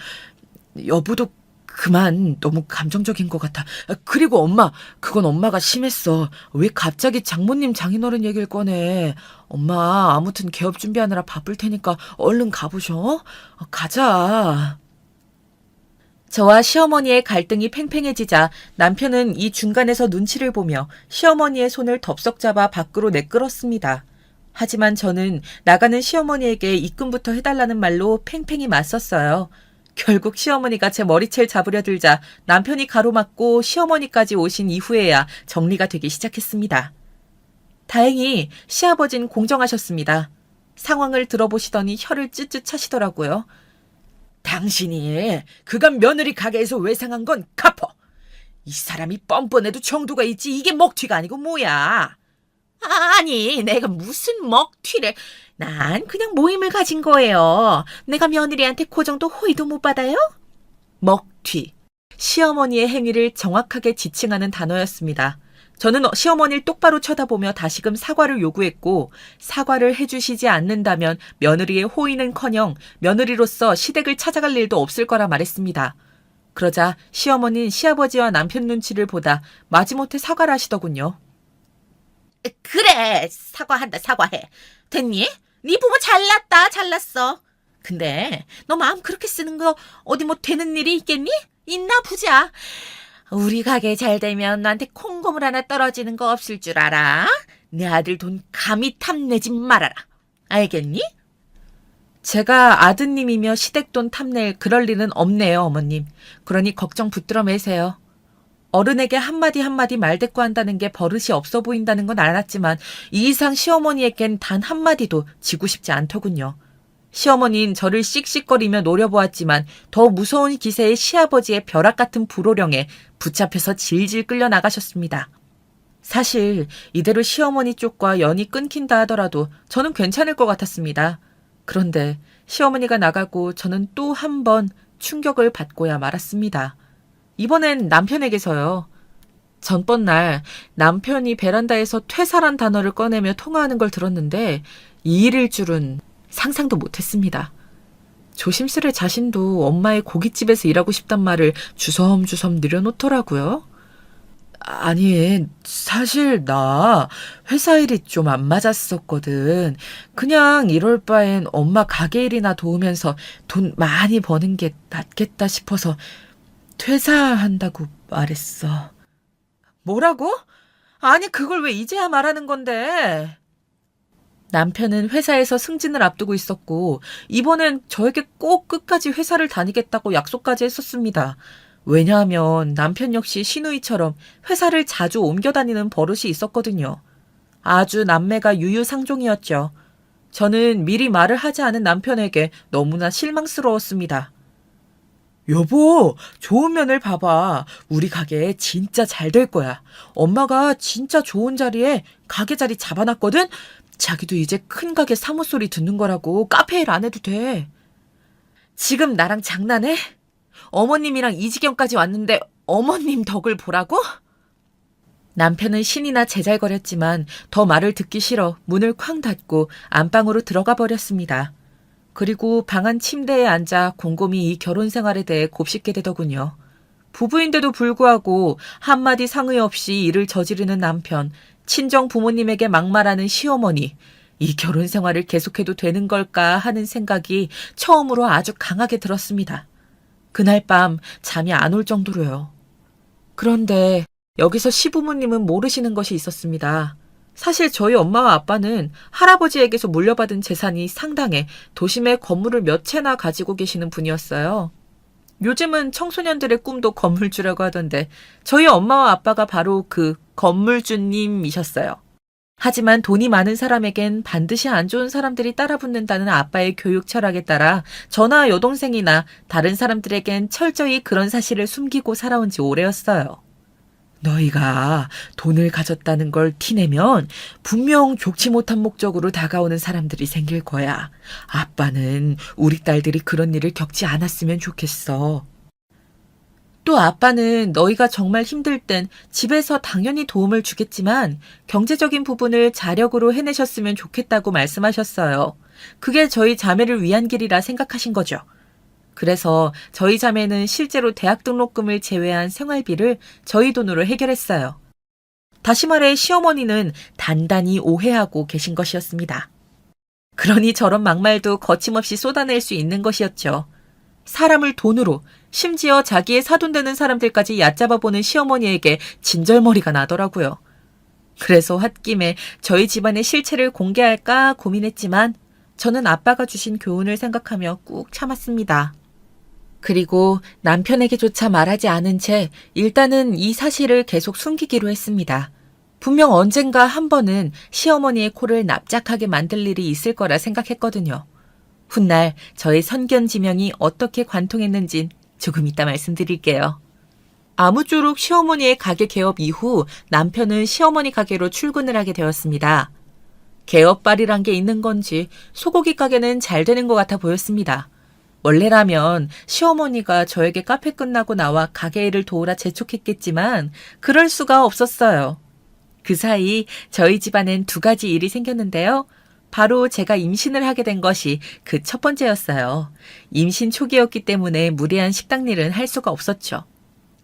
그만, 너무 감정적인 것 같아. 그리고 엄마, 그건 엄마가 심했어. 왜 갑자기 장모님 장인어른 얘기를 꺼내. 엄마, 아무튼 개업 준비하느라 바쁠 테니까 얼른 가보셔. 가자. 저와 시어머니의 갈등이 팽팽해지자 남편은 이 중간에서 눈치를 보며 시어머니의 손을 덥석 잡아 밖으로 내끌었습니다. 하지만 저는 나가는 시어머니에게 입금부터 해달라는 말로 팽팽히 맞섰어요. 결국 시어머니가 제 머리채를 잡으려 들자 남편이 가로막고 시어머니까지 오신 이후에야 정리가 되기 시작했습니다. 다행히 시아버진 공정하셨습니다. 상황을 들어보시더니 혀를 ጭጭ 차시더라고요. 당신이 그간 며느리 가게에서 외상한 건 갚어. 이 사람이 뻔뻔해도 정도가 있지 이게 먹튀가 아니고 뭐야. 아니, 내가 무슨 먹튀래. 난 그냥 모임을 가진 거예요. 내가 며느리한테 그 정도 호의도 못 받아요? 먹튀. 시어머니의 행위를 정확하게 지칭하는 단어였습니다. 저는 시어머니를 똑바로 쳐다보며 다시금 사과를 요구했고 사과를 해주시지 않는다면 며느리의 호의는커녕 며느리로서 시댁을 찾아갈 일도 없을 거라 말했습니다. 그러자 시어머니는 시아버지와 남편 눈치를 보다 마지못해 사과를 하시더군요. 그래, 사과한다, 사과해. 됐니? 네 부모 잘났다, 잘났어. 근데 너 마음 그렇게 쓰는 거 어디 뭐 되는 일이 있겠니? 있나 보자. 우리 가게 잘 되면 나한테 콩고물 하나 떨어지는 거 없을 줄 알아? 내 아들 돈 감히 탐내지 말아라. 알겠니? 제가 아드님이며 시댁돈 탐낼 그럴 일은 없네요, 어머님. 그러니 걱정 붙들어 매세요. 어른에게 한마디 한마디 말대꾸한다는 게 버릇이 없어 보인다는 건 알았지만 이 이상 시어머니에겐 단 한마디도 지고 싶지 않더군요. 시어머니는 저를 씩씩거리며 노려보았지만 더 무서운 기세의 시아버지의 벼락 같은 불호령에 붙잡혀서 질질 끌려 나가셨습니다. 사실 이대로 시어머니 쪽과 연이 끊긴다 하더라도 저는 괜찮을 것 같았습니다. 그런데 시어머니가 나가고 저는 또 한 번 충격을 받고야 말았습니다. 이번엔 남편에게서요. 전번 날 남편이 베란다에서 퇴사란 단어를 꺼내며 통화하는 걸 들었는데 이 일일 줄은 상상도 못했습니다. 조심스레 자신도 엄마의 고깃집에서 일하고 싶단 말을 주섬주섬 늘여놓더라고요. 아니, 사실 나 회사 일이 좀 안 맞았었거든. 그냥 이럴 바엔 엄마 가게 일이나 도우면서 돈 많이 버는 게 낫겠다 싶어서 퇴사한다고 말했어. 뭐라고? 아니, 그걸 왜 이제야 말하는 건데? 남편은 회사에서 승진을 앞두고 있었고 이번엔 저에게 꼭 끝까지 회사를 다니겠다고 약속까지 했었습니다. 왜냐하면 남편 역시 시누이처럼 회사를 자주 옮겨 다니는 버릇이 있었거든요. 아주 남매가 유유상종이었죠. 저는 미리 말을 하지 않은 남편에게 너무나 실망스러웠습니다. 여보, 좋은 면을 봐봐. 우리 가게 진짜 잘 될 거야. 엄마가 진짜 좋은 자리에 가게 자리 잡아놨거든? 자기도 이제 큰 가게 사무소리 듣는 거라고 카페 일 안 해도 돼. 지금 나랑 장난해? 어머님이랑 이 지경까지 왔는데 어머님 덕을 보라고? 남편은 신이나 제잘거렸지만 더 말을 듣기 싫어 문을 쾅 닫고 안방으로 들어가 버렸습니다. 그리고 방 안 침대에 앉아 곰곰이 이 결혼 생활에 대해 곱씹게 되더군요. 부부인데도 불구하고 한마디 상의 없이 일을 저지르는 남편, 친정 부모님에게 막말하는 시어머니, 이 결혼 생활을 계속해도 되는 걸까 하는 생각이 처음으로 아주 강하게 들었습니다. 그날 밤 잠이 안 올 정도로요. 그런데 여기서 시부모님은 모르시는 것이 있었습니다. 사실 저희 엄마와 아빠는 할아버지에게서 물려받은 재산이 상당해 도심에 건물을 몇 채나 가지고 계시는 분이었어요. 요즘은 청소년들의 꿈도 건물주라고 하던데 저희 엄마와 아빠가 바로 그 건물주님이셨어요. 하지만 돈이 많은 사람에겐 반드시 안 좋은 사람들이 따라붙는다는 아빠의 교육 철학에 따라 저나 여동생이나 다른 사람들에겐 철저히 그런 사실을 숨기고 살아온 지 오래였어요. 너희가 돈을 가졌다는 걸 티내면 분명 좋지 못한 목적으로 다가오는 사람들이 생길 거야. 아빠는 우리 딸들이 그런 일을 겪지 않았으면 좋겠어. 또 아빠는 너희가 정말 힘들 땐 집에서 당연히 도움을 주겠지만 경제적인 부분을 자력으로 해내셨으면 좋겠다고 말씀하셨어요. 그게 저희 자매를 위한 길이라 생각하신 거죠. 그래서 저희 자매는 실제로 대학 등록금을 제외한 생활비를 저희 돈으로 해결했어요. 다시 말해 시어머니는 단단히 오해하고 계신 것이었습니다. 그러니 저런 막말도 거침없이 쏟아낼 수 있는 것이었죠. 사람을 돈으로, 심지어 자기의 사돈되는 사람들까지 얕잡아보는 시어머니에게 진절머리가 나더라고요. 그래서 홧김에 저희 집안의 실체를 공개할까 고민했지만 저는 아빠가 주신 교훈을 생각하며 꾹 참았습니다. 그리고 남편에게조차 말하지 않은 채 일단은 이 사실을 계속 숨기기로 했습니다. 분명 언젠가 한 번은 시어머니의 코를 납작하게 만들 일이 있을 거라 생각했거든요. 훗날 저의 선견지명이 어떻게 관통했는진 조금 이따 말씀드릴게요. 아무쪼록 시어머니의 가게 개업 이후 남편은 시어머니 가게로 출근을 하게 되었습니다. 개업발이란 게 있는 건지 소고기 가게는 잘 되는 것 같아 보였습니다. 원래라면 시어머니가 저에게 카페 끝나고 나와 가게 일을 도우라 재촉했겠지만 그럴 수가 없었어요. 그 사이 저희 집안엔 두 가지 일이 생겼는데요. 바로 제가 임신을 하게 된 것이 그 첫 번째였어요. 임신 초기였기 때문에 무리한 식당 일은 할 수가 없었죠.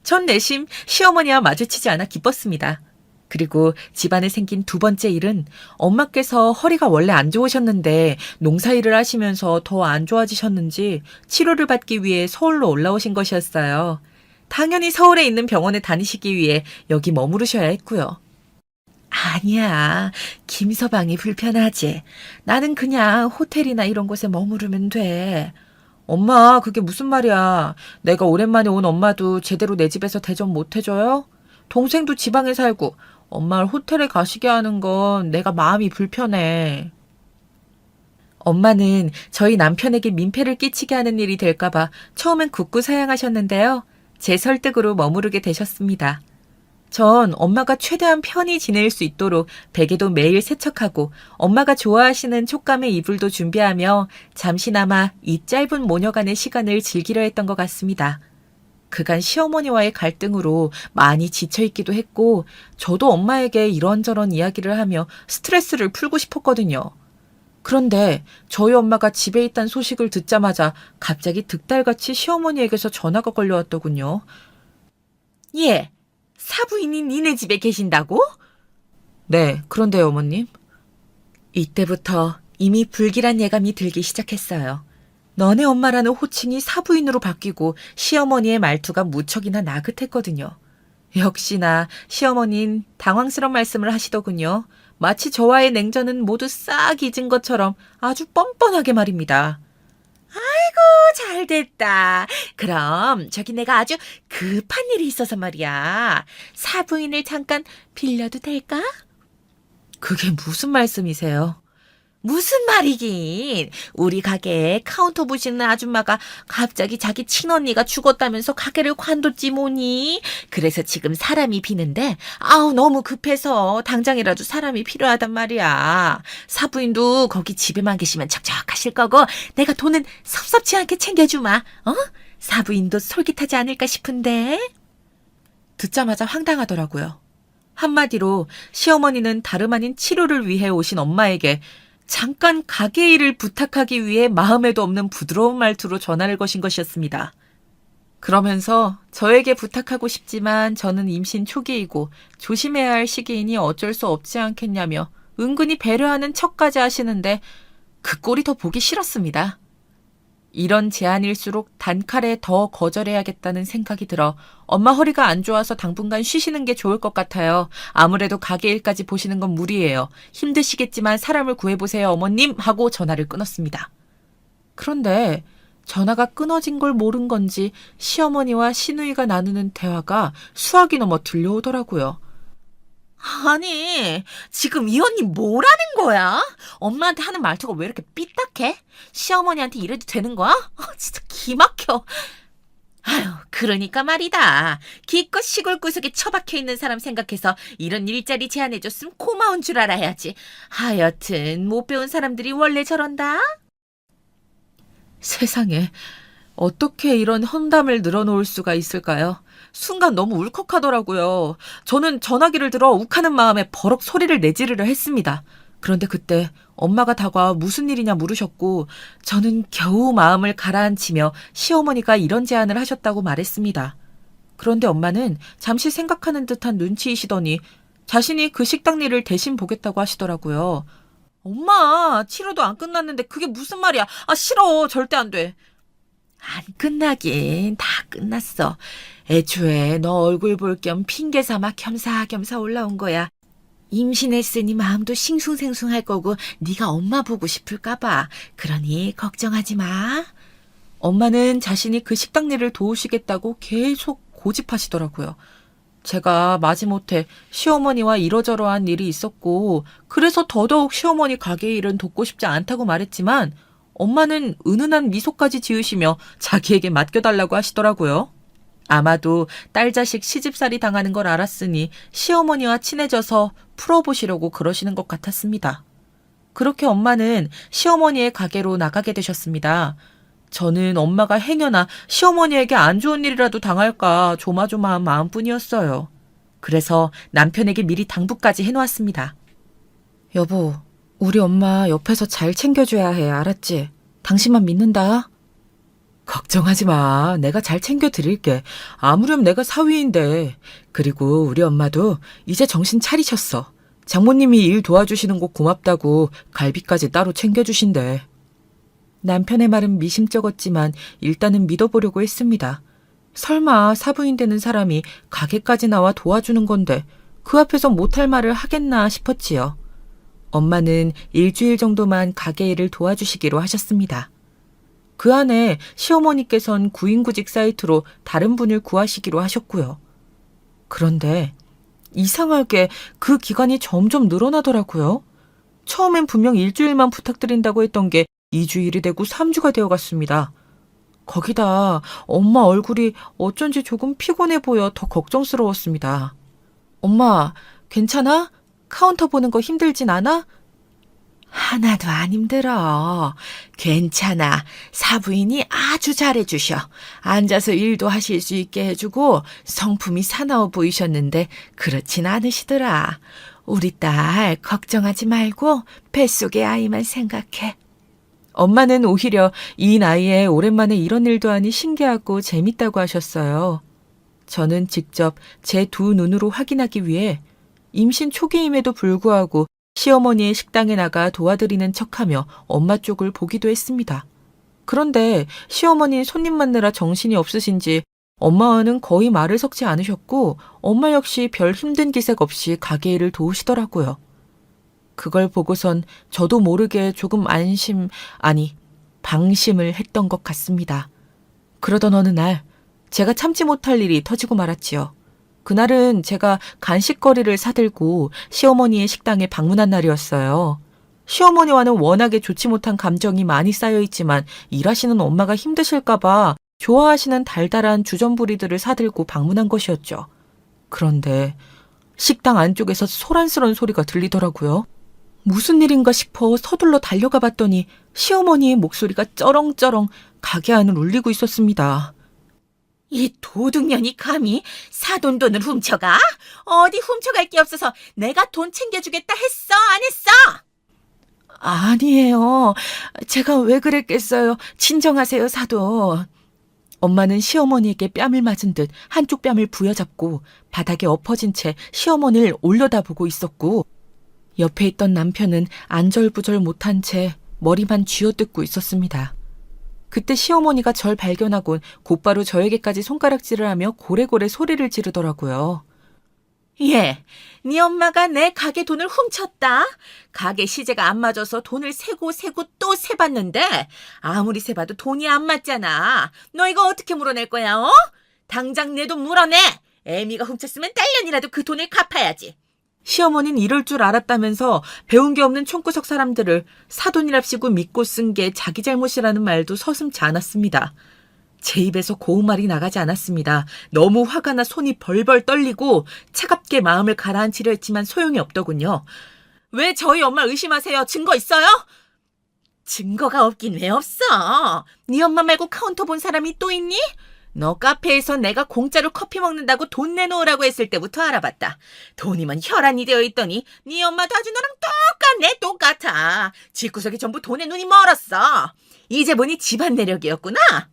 전 내심 시어머니와 마주치지 않아 기뻤습니다. 그리고 집안에 생긴 두 번째 일은 엄마께서 허리가 원래 안 좋으셨는데 농사일을 하시면서 더 안 좋아지셨는지 치료를 받기 위해 서울로 올라오신 것이었어요. 당연히 서울에 있는 병원에 다니시기 위해 여기 머무르셔야 했고요. 아니야, 김서방이 불편하지. 나는 그냥 호텔이나 이런 곳에 머무르면 돼. 엄마, 그게 무슨 말이야. 내가 오랜만에 온 엄마도 제대로 내 집에서 대접 못 해줘요? 동생도 지방에 살고 엄마를 호텔에 가시게 하는 건 내가 마음이 불편해. 엄마는 저희 남편에게 민폐를 끼치게 하는 일이 될까봐 처음엔 굳고 사양하셨는데요. 제 설득으로 머무르게 되셨습니다. 전 엄마가 최대한 편히 지낼 수 있도록 베개도 매일 세척하고 엄마가 좋아하시는 촉감의 이불도 준비하며 잠시나마 이 짧은 모녀간의 시간을 즐기려 했던 것 같습니다. 그간 시어머니와의 갈등으로 많이 지쳐있기도 했고 저도 엄마에게 이런저런 이야기를 하며 스트레스를 풀고 싶었거든요. 그런데 저희 엄마가 집에 있다는 소식을 듣자마자 갑자기 득달같이 시어머니에게서 전화가 걸려왔더군요. 예, 사부인이 니네 집에 계신다고? 네, 그런데요, 어머님. 이때부터 이미 불길한 예감이 들기 시작했어요. 너네 엄마라는 호칭이 사부인으로 바뀌고 시어머니의 말투가 무척이나 나긋했거든요. 역시나 시어머니는 당황스러운 말씀을 하시더군요. 마치 저와의 냉전은 모두 싹 잊은 것처럼 아주 뻔뻔하게 말입니다. 잘됐다. 그럼 저기 내가 아주 급한 일이 있어서 말이야. 사부인을 잠깐 빌려도 될까? 그게 무슨 말씀이세요? 무슨 말이긴. 우리 가게에 카운터 보시는 아줌마가 갑자기 자기 친언니가 죽었다면서 가게를 관뒀지 뭐니. 그래서 지금 사람이 비는데 아우 너무 급해서 당장이라도 사람이 필요하단 말이야. 사부인도 거기 집에만 계시면 척척하실 거고 내가 돈은 섭섭치 않게 챙겨주마. 어? 사부인도 솔깃하지 않을까 싶은데. 듣자마자 황당하더라고요. 한마디로 시어머니는 다름 아닌 치료를 위해 오신 엄마에게 잠깐 가게 일을 부탁하기 위해 마음에도 없는 부드러운 말투로 전화를 거신 것이었습니다. 그러면서 저에게 부탁하고 싶지만 저는 임신 초기이고 조심해야 할 시기이니 어쩔 수 없지 않겠냐며 은근히 배려하는 척까지 하시는데 그 꼴이 더 보기 싫었습니다. 이런 제안일수록 단칼에 더 거절해야겠다는 생각이 들어 엄마 허리가 안 좋아서 당분간 쉬시는 게 좋을 것 같아요. 아무래도 가게 일까지 보시는 건 무리예요. 힘드시겠지만 사람을 구해보세요 어머님 하고 전화를 끊었습니다. 그런데 전화가 끊어진 걸 모른 건지 시어머니와 시누이가 나누는 대화가 수학이 넘어 들려오더라고요. 아니, 지금 이 언니 뭐라는 거야? 엄마한테 하는 말투가 왜 이렇게 삐딱해? 시어머니한테 이래도 되는 거야? 진짜 기막혀. 아유, 그러니까 말이다. 기껏 시골 구석에 처박혀 있는 사람 생각해서 이런 일자리 제안해줬으면 고마운 줄 알아야지. 하여튼 못 배운 사람들이 원래 저런다? 세상에, 어떻게 이런 험담을 늘어놓을 수가 있을까요? 순간 너무 울컥하더라고요. 저는 전화기를 들어 욱하는 마음에 버럭 소리를 내지르려 했습니다. 그런데 그때 엄마가 다가와 무슨 일이냐 물으셨고 저는 겨우 마음을 가라앉히며 시어머니가 이런 제안을 하셨다고 말했습니다. 그런데 엄마는 잠시 생각하는 듯한 눈치이시더니 자신이 그 식당 일을 대신 보겠다고 하시더라고요. 엄마, 치료도 안 끝났는데 그게 무슨 말이야? 아, 싫어. 절대 안 돼. 안 끝나긴 다 끝났어. 애초에 너 얼굴 볼 겸 핑계 삼아 겸사겸사 올라온 거야. 임신했으니 마음도 싱숭생숭할 거고 네가 엄마 보고 싶을까 봐. 그러니 걱정하지 마. 엄마는 자신이 그 식당 일을 도우시겠다고 계속 고집하시더라고요. 제가 마지못해 시어머니와 이러저러한 일이 있었고 그래서 더더욱 시어머니 가게 일은 돕고 싶지 않다고 말했지만 엄마는 은은한 미소까지 지으시며 자기에게 맡겨달라고 하시더라고요. 아마도 딸 자식 시집살이 당하는 걸 알았으니 시어머니와 친해져서 풀어보시려고 그러시는 것 같았습니다. 그렇게 엄마는 시어머니의 가게로 나가게 되셨습니다. 저는 엄마가 행여나 시어머니에게 안 좋은 일이라도 당할까 조마조마한 마음뿐이었어요. 그래서 남편에게 미리 당부까지 해놓았습니다. 여보, 우리 엄마 옆에서 잘 챙겨줘야 해, 알았지? 당신만 믿는다. 걱정하지 마. 내가 잘 챙겨드릴게. 아무렴 내가 사위인데. 그리고 우리 엄마도 이제 정신 차리셨어. 장모님이 일 도와주시는 거 고맙다고 갈비까지 따로 챙겨주신대. 남편의 말은 미심쩍었지만 일단은 믿어보려고 했습니다. 설마 사부인 되는 사람이 가게까지 나와 도와주는 건데 그 앞에서 못할 말을 하겠나 싶었지요. 엄마는 일주일 정도만 가게 일을 도와주시기로 하셨습니다. 그 안에 시어머니께선 구인구직 사이트로 다른 분을 구하시기로 하셨고요. 그런데 이상하게 그 기간이 점점 늘어나더라고요. 처음엔 분명 일주일만 부탁드린다고 했던 게 2주일이 되고 3주가 되어갔습니다. 거기다 엄마 얼굴이 어쩐지 조금 피곤해 보여 더 걱정스러웠습니다. 엄마, 괜찮아? 카운터 보는 거 힘들진 않아? 하나도 안 힘들어. 괜찮아. 사부인이 아주 잘해주셔. 앉아서 일도 하실 수 있게 해주고 성품이 사나워 보이셨는데 그렇진 않으시더라. 우리 딸 걱정하지 말고 뱃속의 아이만 생각해. 엄마는 오히려 이 나이에 오랜만에 이런 일도 하니 신기하고 재밌다고 하셨어요. 저는 직접 제 두 눈으로 확인하기 위해 임신 초기임에도 불구하고 시어머니의 식당에 나가 도와드리는 척하며 엄마 쪽을 보기도 했습니다. 그런데 시어머니 손님 맞느라 정신이 없으신지 엄마와는 거의 말을 섞지 않으셨고 엄마 역시 별 힘든 기색 없이 가게 일을 도우시더라고요. 그걸 보고선 저도 모르게 조금 방심을 했던 것 같습니다. 그러던 어느 날 제가 참지 못할 일이 터지고 말았지요. 그날은 제가 간식거리를 사들고 시어머니의 식당에 방문한 날이었어요. 시어머니와는 워낙에 좋지 못한 감정이 많이 쌓여있지만 일하시는 엄마가 힘드실까봐 좋아하시는 달달한 주전부리들을 사들고 방문한 것이었죠. 그런데 식당 안쪽에서 소란스러운 소리가 들리더라고요. 무슨 일인가 싶어 서둘러 달려가 봤더니 시어머니의 목소리가 쩌렁쩌렁 가게 안을 울리고 있었습니다. 이 도둑년이 감히 사돈돈을 훔쳐가? 어디 훔쳐갈 게 없어서 내가 돈 챙겨주겠다 했어? 안 했어? 아니에요. 제가 왜 그랬겠어요. 진정하세요, 사돈. 엄마는 시어머니에게 뺨을 맞은 듯 한쪽 뺨을 부여잡고 바닥에 엎어진 채 시어머니를 올려다보고 있었고 옆에 있던 남편은 안절부절 못한 채 머리만 쥐어뜯고 있었습니다. 그때 시어머니가 절 발견하곤 곧바로 저에게까지 손가락질을 하며 고래고래 소리를 지르더라고요. 예, 네 엄마가 내 가게 돈을 훔쳤다. 가게 시제가 안 맞아서 돈을 세고 또 세봤는데 아무리 세봐도 돈이 안 맞잖아. 너 이거 어떻게 물어낼 거야, 어? 당장 내 돈 물어내. 애미가 훔쳤으면 딸년이라도 그 돈을 갚아야지. 시어머니는 이럴 줄 알았다면서 배운 게 없는 촌구석 사람들을 사돈이랍시고 믿고 쓴 게 자기 잘못이라는 말도 서슴지 않았습니다. 제 입에서 고운 말이 나가지 않았습니다. 너무 화가 나 손이 벌벌 떨리고 차갑게 마음을 가라앉히려 했지만 소용이 없더군요. 왜 저희 엄마 의심하세요? 증거 있어요? 증거가 없긴 왜 없어? 네 엄마 말고 카운터 본 사람이 또 있니? 너 카페에서 내가 공짜로 커피 먹는다고 돈 내놓으라고 했을 때부터 알아봤다. 돈이면 혈안이 되어 있더니 네 엄마도 아주 너랑 똑같아. 집구석이 전부 돈에 눈이 멀었어. 이제 보니 집안 내력이었구나.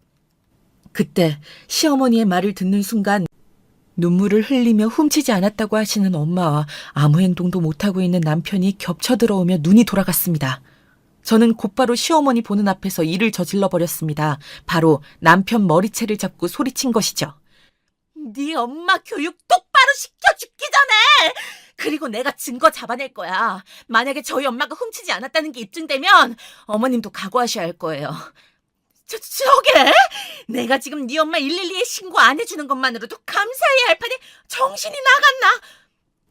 그때 시어머니의 말을 듣는 순간 눈물을 흘리며 훔치지 않았다고 하시는 엄마와 아무 행동도 못하고 있는 남편이 겹쳐 들어오며 눈이 돌아갔습니다. 저는 곧바로 시어머니 보는 앞에서 일을 저질러 버렸습니다. 바로 남편 머리채를 잡고 소리친 것이죠. 네 엄마 교육 똑바로 시켜 죽기 전에! 그리고 내가 증거 잡아낼 거야. 만약에 저희 엄마가 훔치지 않았다는 게 입증되면 어머님도 각오하셔야 할 거예요. 저게? 내가 지금 네 엄마 112에 신고 안 해주는 것만으로도 감사해야 할 판에 정신이 나갔나?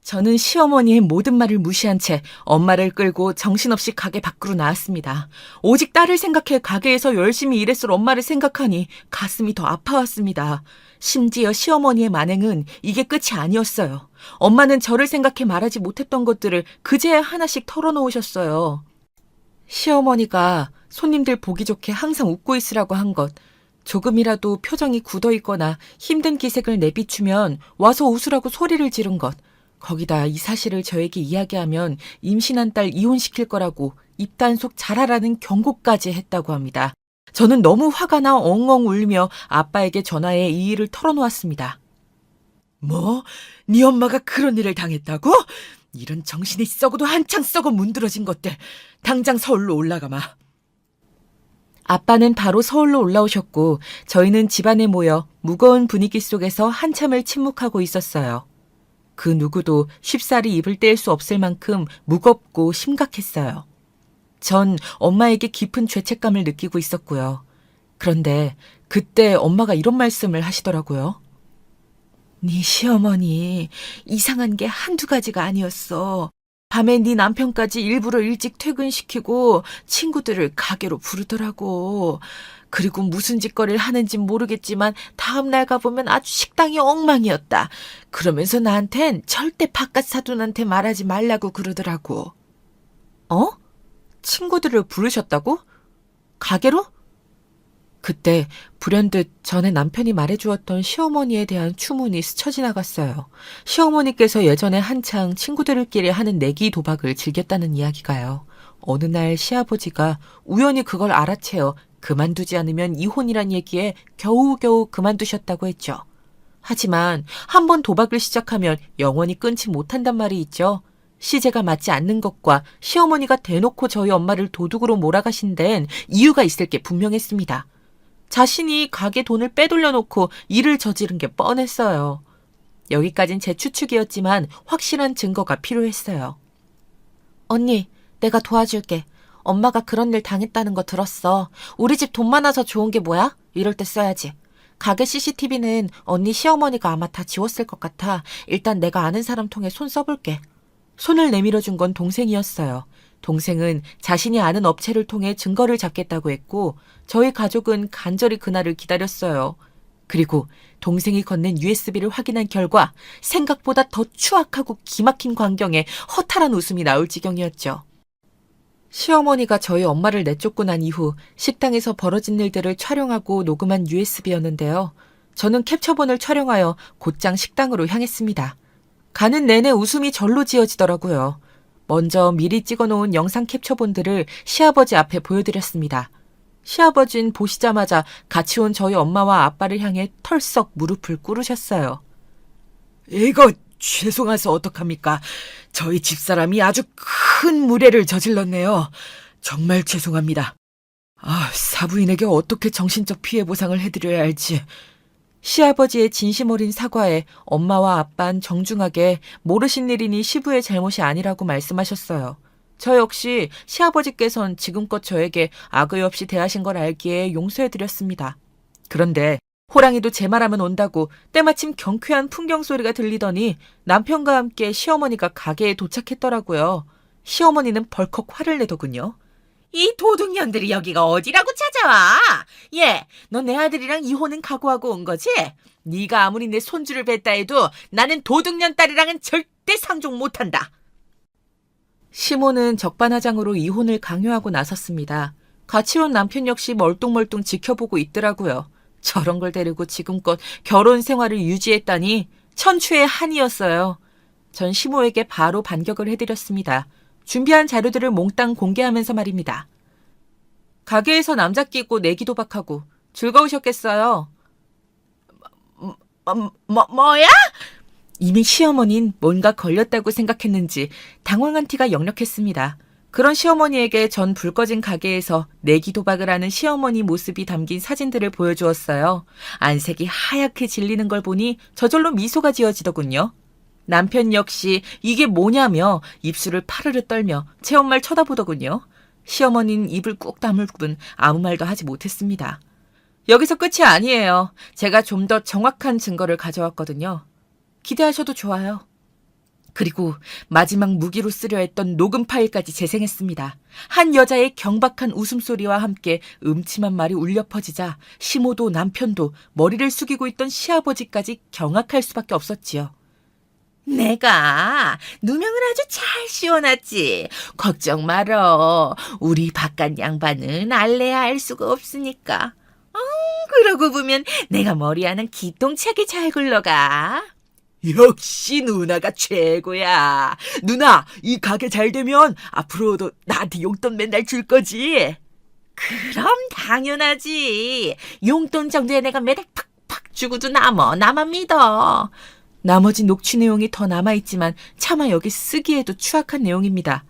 저는 시어머니의 모든 말을 무시한 채 엄마를 끌고 정신없이 가게 밖으로 나왔습니다. 오직 딸을 생각해 가게에서 열심히 일했을 엄마를 생각하니 가슴이 더 아파왔습니다. 심지어 시어머니의 만행은 이게 끝이 아니었어요. 엄마는 저를 생각해 말하지 못했던 것들을 그제야 하나씩 털어놓으셨어요. 시어머니가 손님들 보기 좋게 항상 웃고 있으라고 한 것, 조금이라도 표정이 굳어있거나 힘든 기색을 내비추면 와서 웃으라고 소리를 지른 것, 거기다 이 사실을 저에게 이야기하면 임신한 딸 이혼시킬 거라고 입단속 잘하라는 경고까지 했다고 합니다. 저는 너무 화가 나 엉엉 울며 아빠에게 전화해 이 일을 털어놓았습니다. 뭐? 네 엄마가 그런 일을 당했다고? 이런 정신이 썩어도 한창 썩어 문드러진 것들. 당장 서울로 올라가마. 아빠는 바로 서울로 올라오셨고 저희는 집안에 모여 무거운 분위기 속에서 한참을 침묵하고 있었어요. 그 누구도 쉽사리 입을 뗄 수 없을 만큼 무겁고 심각했어요. 전 엄마에게 깊은 죄책감을 느끼고 있었고요. 그런데 그때 엄마가 이런 말씀을 하시더라고요. 네 시어머니 이상한 게 한두 가지가 아니었어. 밤에 네 남편까지 일부러 일찍 퇴근시키고 친구들을 가게로 부르더라고. 그리고 무슨 짓거리를 하는진 모르겠지만 다음날 가보면 아주 식당이 엉망이었다. 그러면서 나한텐 절대 바깥 사돈한테 말하지 말라고 그러더라고. 어? 친구들을 부르셨다고? 가게로? 그때 불현듯 전에 남편이 말해주었던 시어머니에 대한 추문이 스쳐 지나갔어요. 시어머니께서 예전에 한창 친구들끼리 하는 내기 도박을 즐겼다는 이야기가요. 어느 날 시아버지가 우연히 그걸 알아채어 그만두지 않으면 이혼이란 얘기에 겨우겨우 그만두셨다고 했죠. 하지만 한번 도박을 시작하면 영원히 끊지 못한단 말이 있죠. 시제가 맞지 않는 것과 시어머니가 대놓고 저희 엄마를 도둑으로 몰아가신 데엔 이유가 있을 게 분명했습니다. 자신이 가게 돈을 빼돌려 놓고 일을 저지른 게 뻔했어요. 여기까진 제 추측이었지만 확실한 증거가 필요했어요. 언니, 내가 도와줄게. 엄마가 그런 일 당했다는 거 들었어. 우리 집 돈 많아서 좋은 게 뭐야? 이럴 때 써야지. 가게 CCTV는 언니 시어머니가 아마 다 지웠을 것 같아. 일단 내가 아는 사람 통해 손 써볼게. 손을 내밀어준 건 동생이었어요. 동생은 자신이 아는 업체를 통해 증거를 잡겠다고 했고 저희 가족은 간절히 그날을 기다렸어요. 그리고 동생이 건넨 USB를 확인한 결과 생각보다 더 추악하고 기막힌 광경에 허탈한 웃음이 나올 지경이었죠. 시어머니가 저희 엄마를 내쫓고 난 이후 식당에서 벌어진 일들을 촬영하고 녹음한 USB였는데요. 저는 캡처본을 촬영하여 곧장 식당으로 향했습니다. 가는 내내 웃음이 절로 지어지더라고요. 먼저 미리 찍어놓은 영상 캡처본들을 시아버지 앞에 보여드렸습니다. 시아버진 보시자마자 같이 온 저희 엄마와 아빠를 향해 털썩 무릎을 꿇으셨어요. 이거 죄송해서 어떡합니까? 저희 집사람이 아주 큰 무례를 저질렀네요. 정말 죄송합니다. 사부인에게 어떻게 정신적 피해 보상을 해드려야 할지. 시아버지의 진심 어린 사과에 엄마와 아빠는 정중하게 모르신 일이니 시부의 잘못이 아니라고 말씀하셨어요. 저 역시 시아버지께선 지금껏 저에게 악의 없이 대하신 걸 알기에 용서해드렸습니다. 그런데 호랑이도 제 말하면 온다고 때마침 경쾌한 풍경 소리가 들리더니 남편과 함께 시어머니가 가게에 도착했더라고요. 시어머니는 벌컥 화를 내더군요. 이 도둑년들이 여기가 어디라고 찾아와? 얘, 너 내 아들이랑 이혼은 각오하고 온 거지? 네가 아무리 내 손주를 뵀다 해도 나는 도둑년 딸이랑은 절대 상종 못한다. 시모는 적반하장으로 이혼을 강요하고 나섰습니다. 같이 온 남편 역시 멀뚱멀뚱 지켜보고 있더라고요. 저런 걸 데리고 지금껏 결혼 생활을 유지했다니 천추의 한이었어요. 전 시모에게 바로 반격을 해드렸습니다. 준비한 자료들을 몽땅 공개하면서 말입니다. 가게에서 남자 끼고 내기 도박하고 즐거우셨겠어요. 뭐야? 이미 시어머니는 뭔가 걸렸다고 생각했는지 당황한 티가 역력했습니다. 그런 시어머니에게 전 불 꺼진 가게에서 내기 도박을 하는 시어머니 모습이 담긴 사진들을 보여주었어요. 안색이 하얗게 질리는 걸 보니 저절로 미소가 지어지더군요. 남편 역시 이게 뭐냐며 입술을 파르르 떨며 체험말 쳐다보더군요. 시어머니는 입을 꾹 다물 뿐 아무 말도 하지 못했습니다. 여기서 끝이 아니에요. 제가 좀 더 정확한 증거를 가져왔거든요. 기대하셔도 좋아요. 그리고 마지막 무기로 쓰려 했던 녹음 파일까지 재생했습니다. 한 여자의 경박한 웃음소리와 함께 음침한 말이 울려 퍼지자 시모도 남편도 머리를 숙이고 있던 시아버지까지 경악할 수밖에 없었지요. 내가 누명을 아주 잘 씌워놨지. 걱정 말어. 우리 바깥 양반은 알래야 알 수가 없으니까. 그러고 보면 내가 머리하는 기똥차게 잘 굴러가. 역시 누나가 최고야. 누나, 이 가게 잘 되면 앞으로도 나한테 용돈 맨날 줄 거지? 그럼 당연하지. 용돈 정도에 내가 매달 팍팍 주고도 남어. 나만 믿어. 나머지 녹취 내용이 더 남아있지만 차마 여기 쓰기에도 추악한 내용입니다.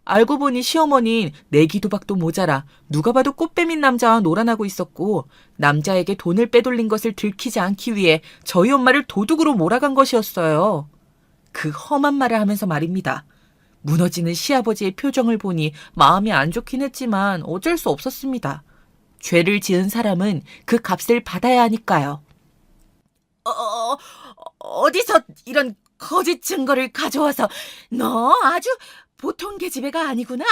알고 보니 시어머니는 내기 도박도 모자라 누가 봐도 꽃뱀인 남자와 놀아나고 있었고 남자에게 돈을 빼돌린 것을 들키지 않기 위해 저희 엄마를 도둑으로 몰아간 것이었어요. 그 험한 말을 하면서 말입니다. 무너지는 시아버지의 표정을 보니 마음이 안 좋긴 했지만 어쩔 수 없었습니다. 죄를 지은 사람은 그 값을 받아야 하니까요. 어디서 이런 거짓 증거를 가져와서 너 아주 보통 계집애가 아니구나.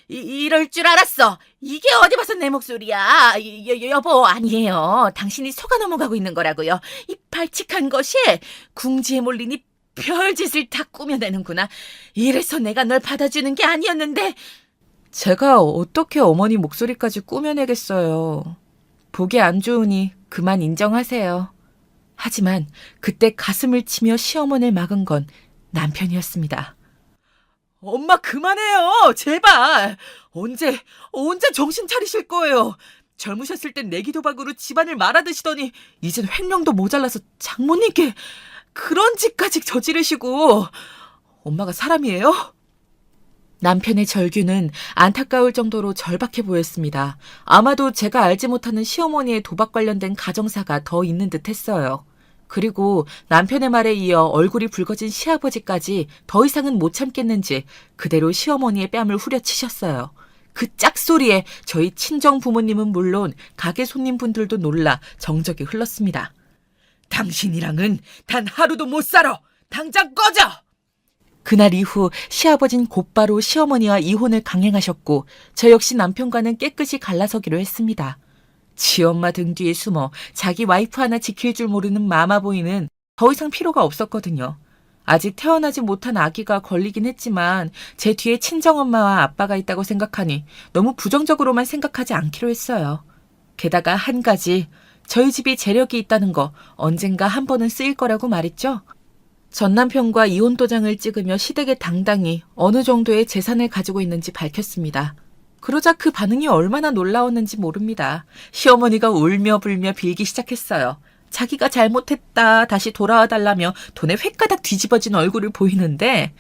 이럴 줄 알았어. 이게 어디 봐서 내 목소리야. 여보, 아니에요. 당신이 속아 넘어가고 있는 거라고요. 이 발칙한 것이 궁지에 몰리니 별짓을 다 꾸며내는구나. 이래서 내가 널 받아주는 게 아니었는데. 제가 어떻게 어머니 목소리까지 꾸며내겠어요. 보기 안 좋으니 그만 인정하세요. 하지만 그때 가슴을 치며 시어머니를 막은 건 남편이었습니다. 엄마 그만해요. 제발. 언제 정신 차리실 거예요. 젊으셨을 땐 내기 도박으로 집안을 말아드시더니 이젠 횡령도 모자라서 장모님께 그런 짓까지 저지르시고. 엄마가 사람이에요? 남편의 절규는 안타까울 정도로 절박해 보였습니다. 아마도 제가 알지 못하는 시어머니의 도박 관련된 가정사가 더 있는 듯 했어요. 그리고 남편의 말에 이어 얼굴이 붉어진 시아버지까지 더 이상은 못 참겠는지 그대로 시어머니의 뺨을 후려치셨어요. 그 짝소리에 저희 친정 부모님은 물론 가게 손님분들도 놀라 정적이 흘렀습니다. 당신이랑은 단 하루도 못 살아! 당장 꺼져! 그날 이후 시아버진 곧바로 시어머니와 이혼을 강행하셨고 저 역시 남편과는 깨끗이 갈라서기로 했습니다. 지엄마 등 뒤에 숨어 자기 와이프 하나 지킬 줄 모르는 마마보이는 더 이상 필요가 없었거든요. 아직 태어나지 못한 아기가 걸리긴 했지만 제 뒤에 친정엄마와 아빠가 있다고 생각하니 너무 부정적으로만 생각하지 않기로 했어요. 게다가 한 가지, 저희 집이 재력이 있다는 거 언젠가 한 번은 쓰일 거라고 말했죠. 전 남편과 이혼 도장을 찍으며 시댁에 당당히 어느 정도의 재산을 가지고 있는지 밝혔습니다. 그러자 그 반응이 얼마나 놀라웠는지 모릅니다. 시어머니가 울며 불며 빌기 시작했어요. 자기가 잘못했다, 다시 돌아와 달라며 돈에 횟가닥 뒤집어진 얼굴을 보이는데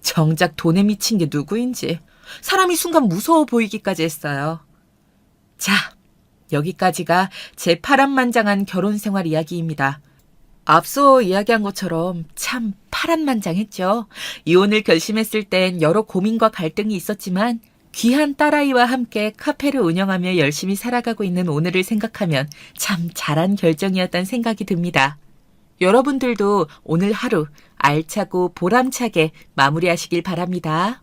정작 돈에 미친 게 누구인지 사람이 순간 무서워 보이기까지 했어요. 자, 여기까지가 제 파란만장한 결혼 생활 이야기입니다. 앞서 이야기한 것처럼 참 파란만장했죠. 이혼을 결심했을 땐 여러 고민과 갈등이 있었지만 귀한 딸아이와 함께 카페를 운영하며 열심히 살아가고 있는 오늘을 생각하면 참 잘한 결정이었다는 생각이 듭니다. 여러분들도 오늘 하루 알차고 보람차게 마무리하시길 바랍니다.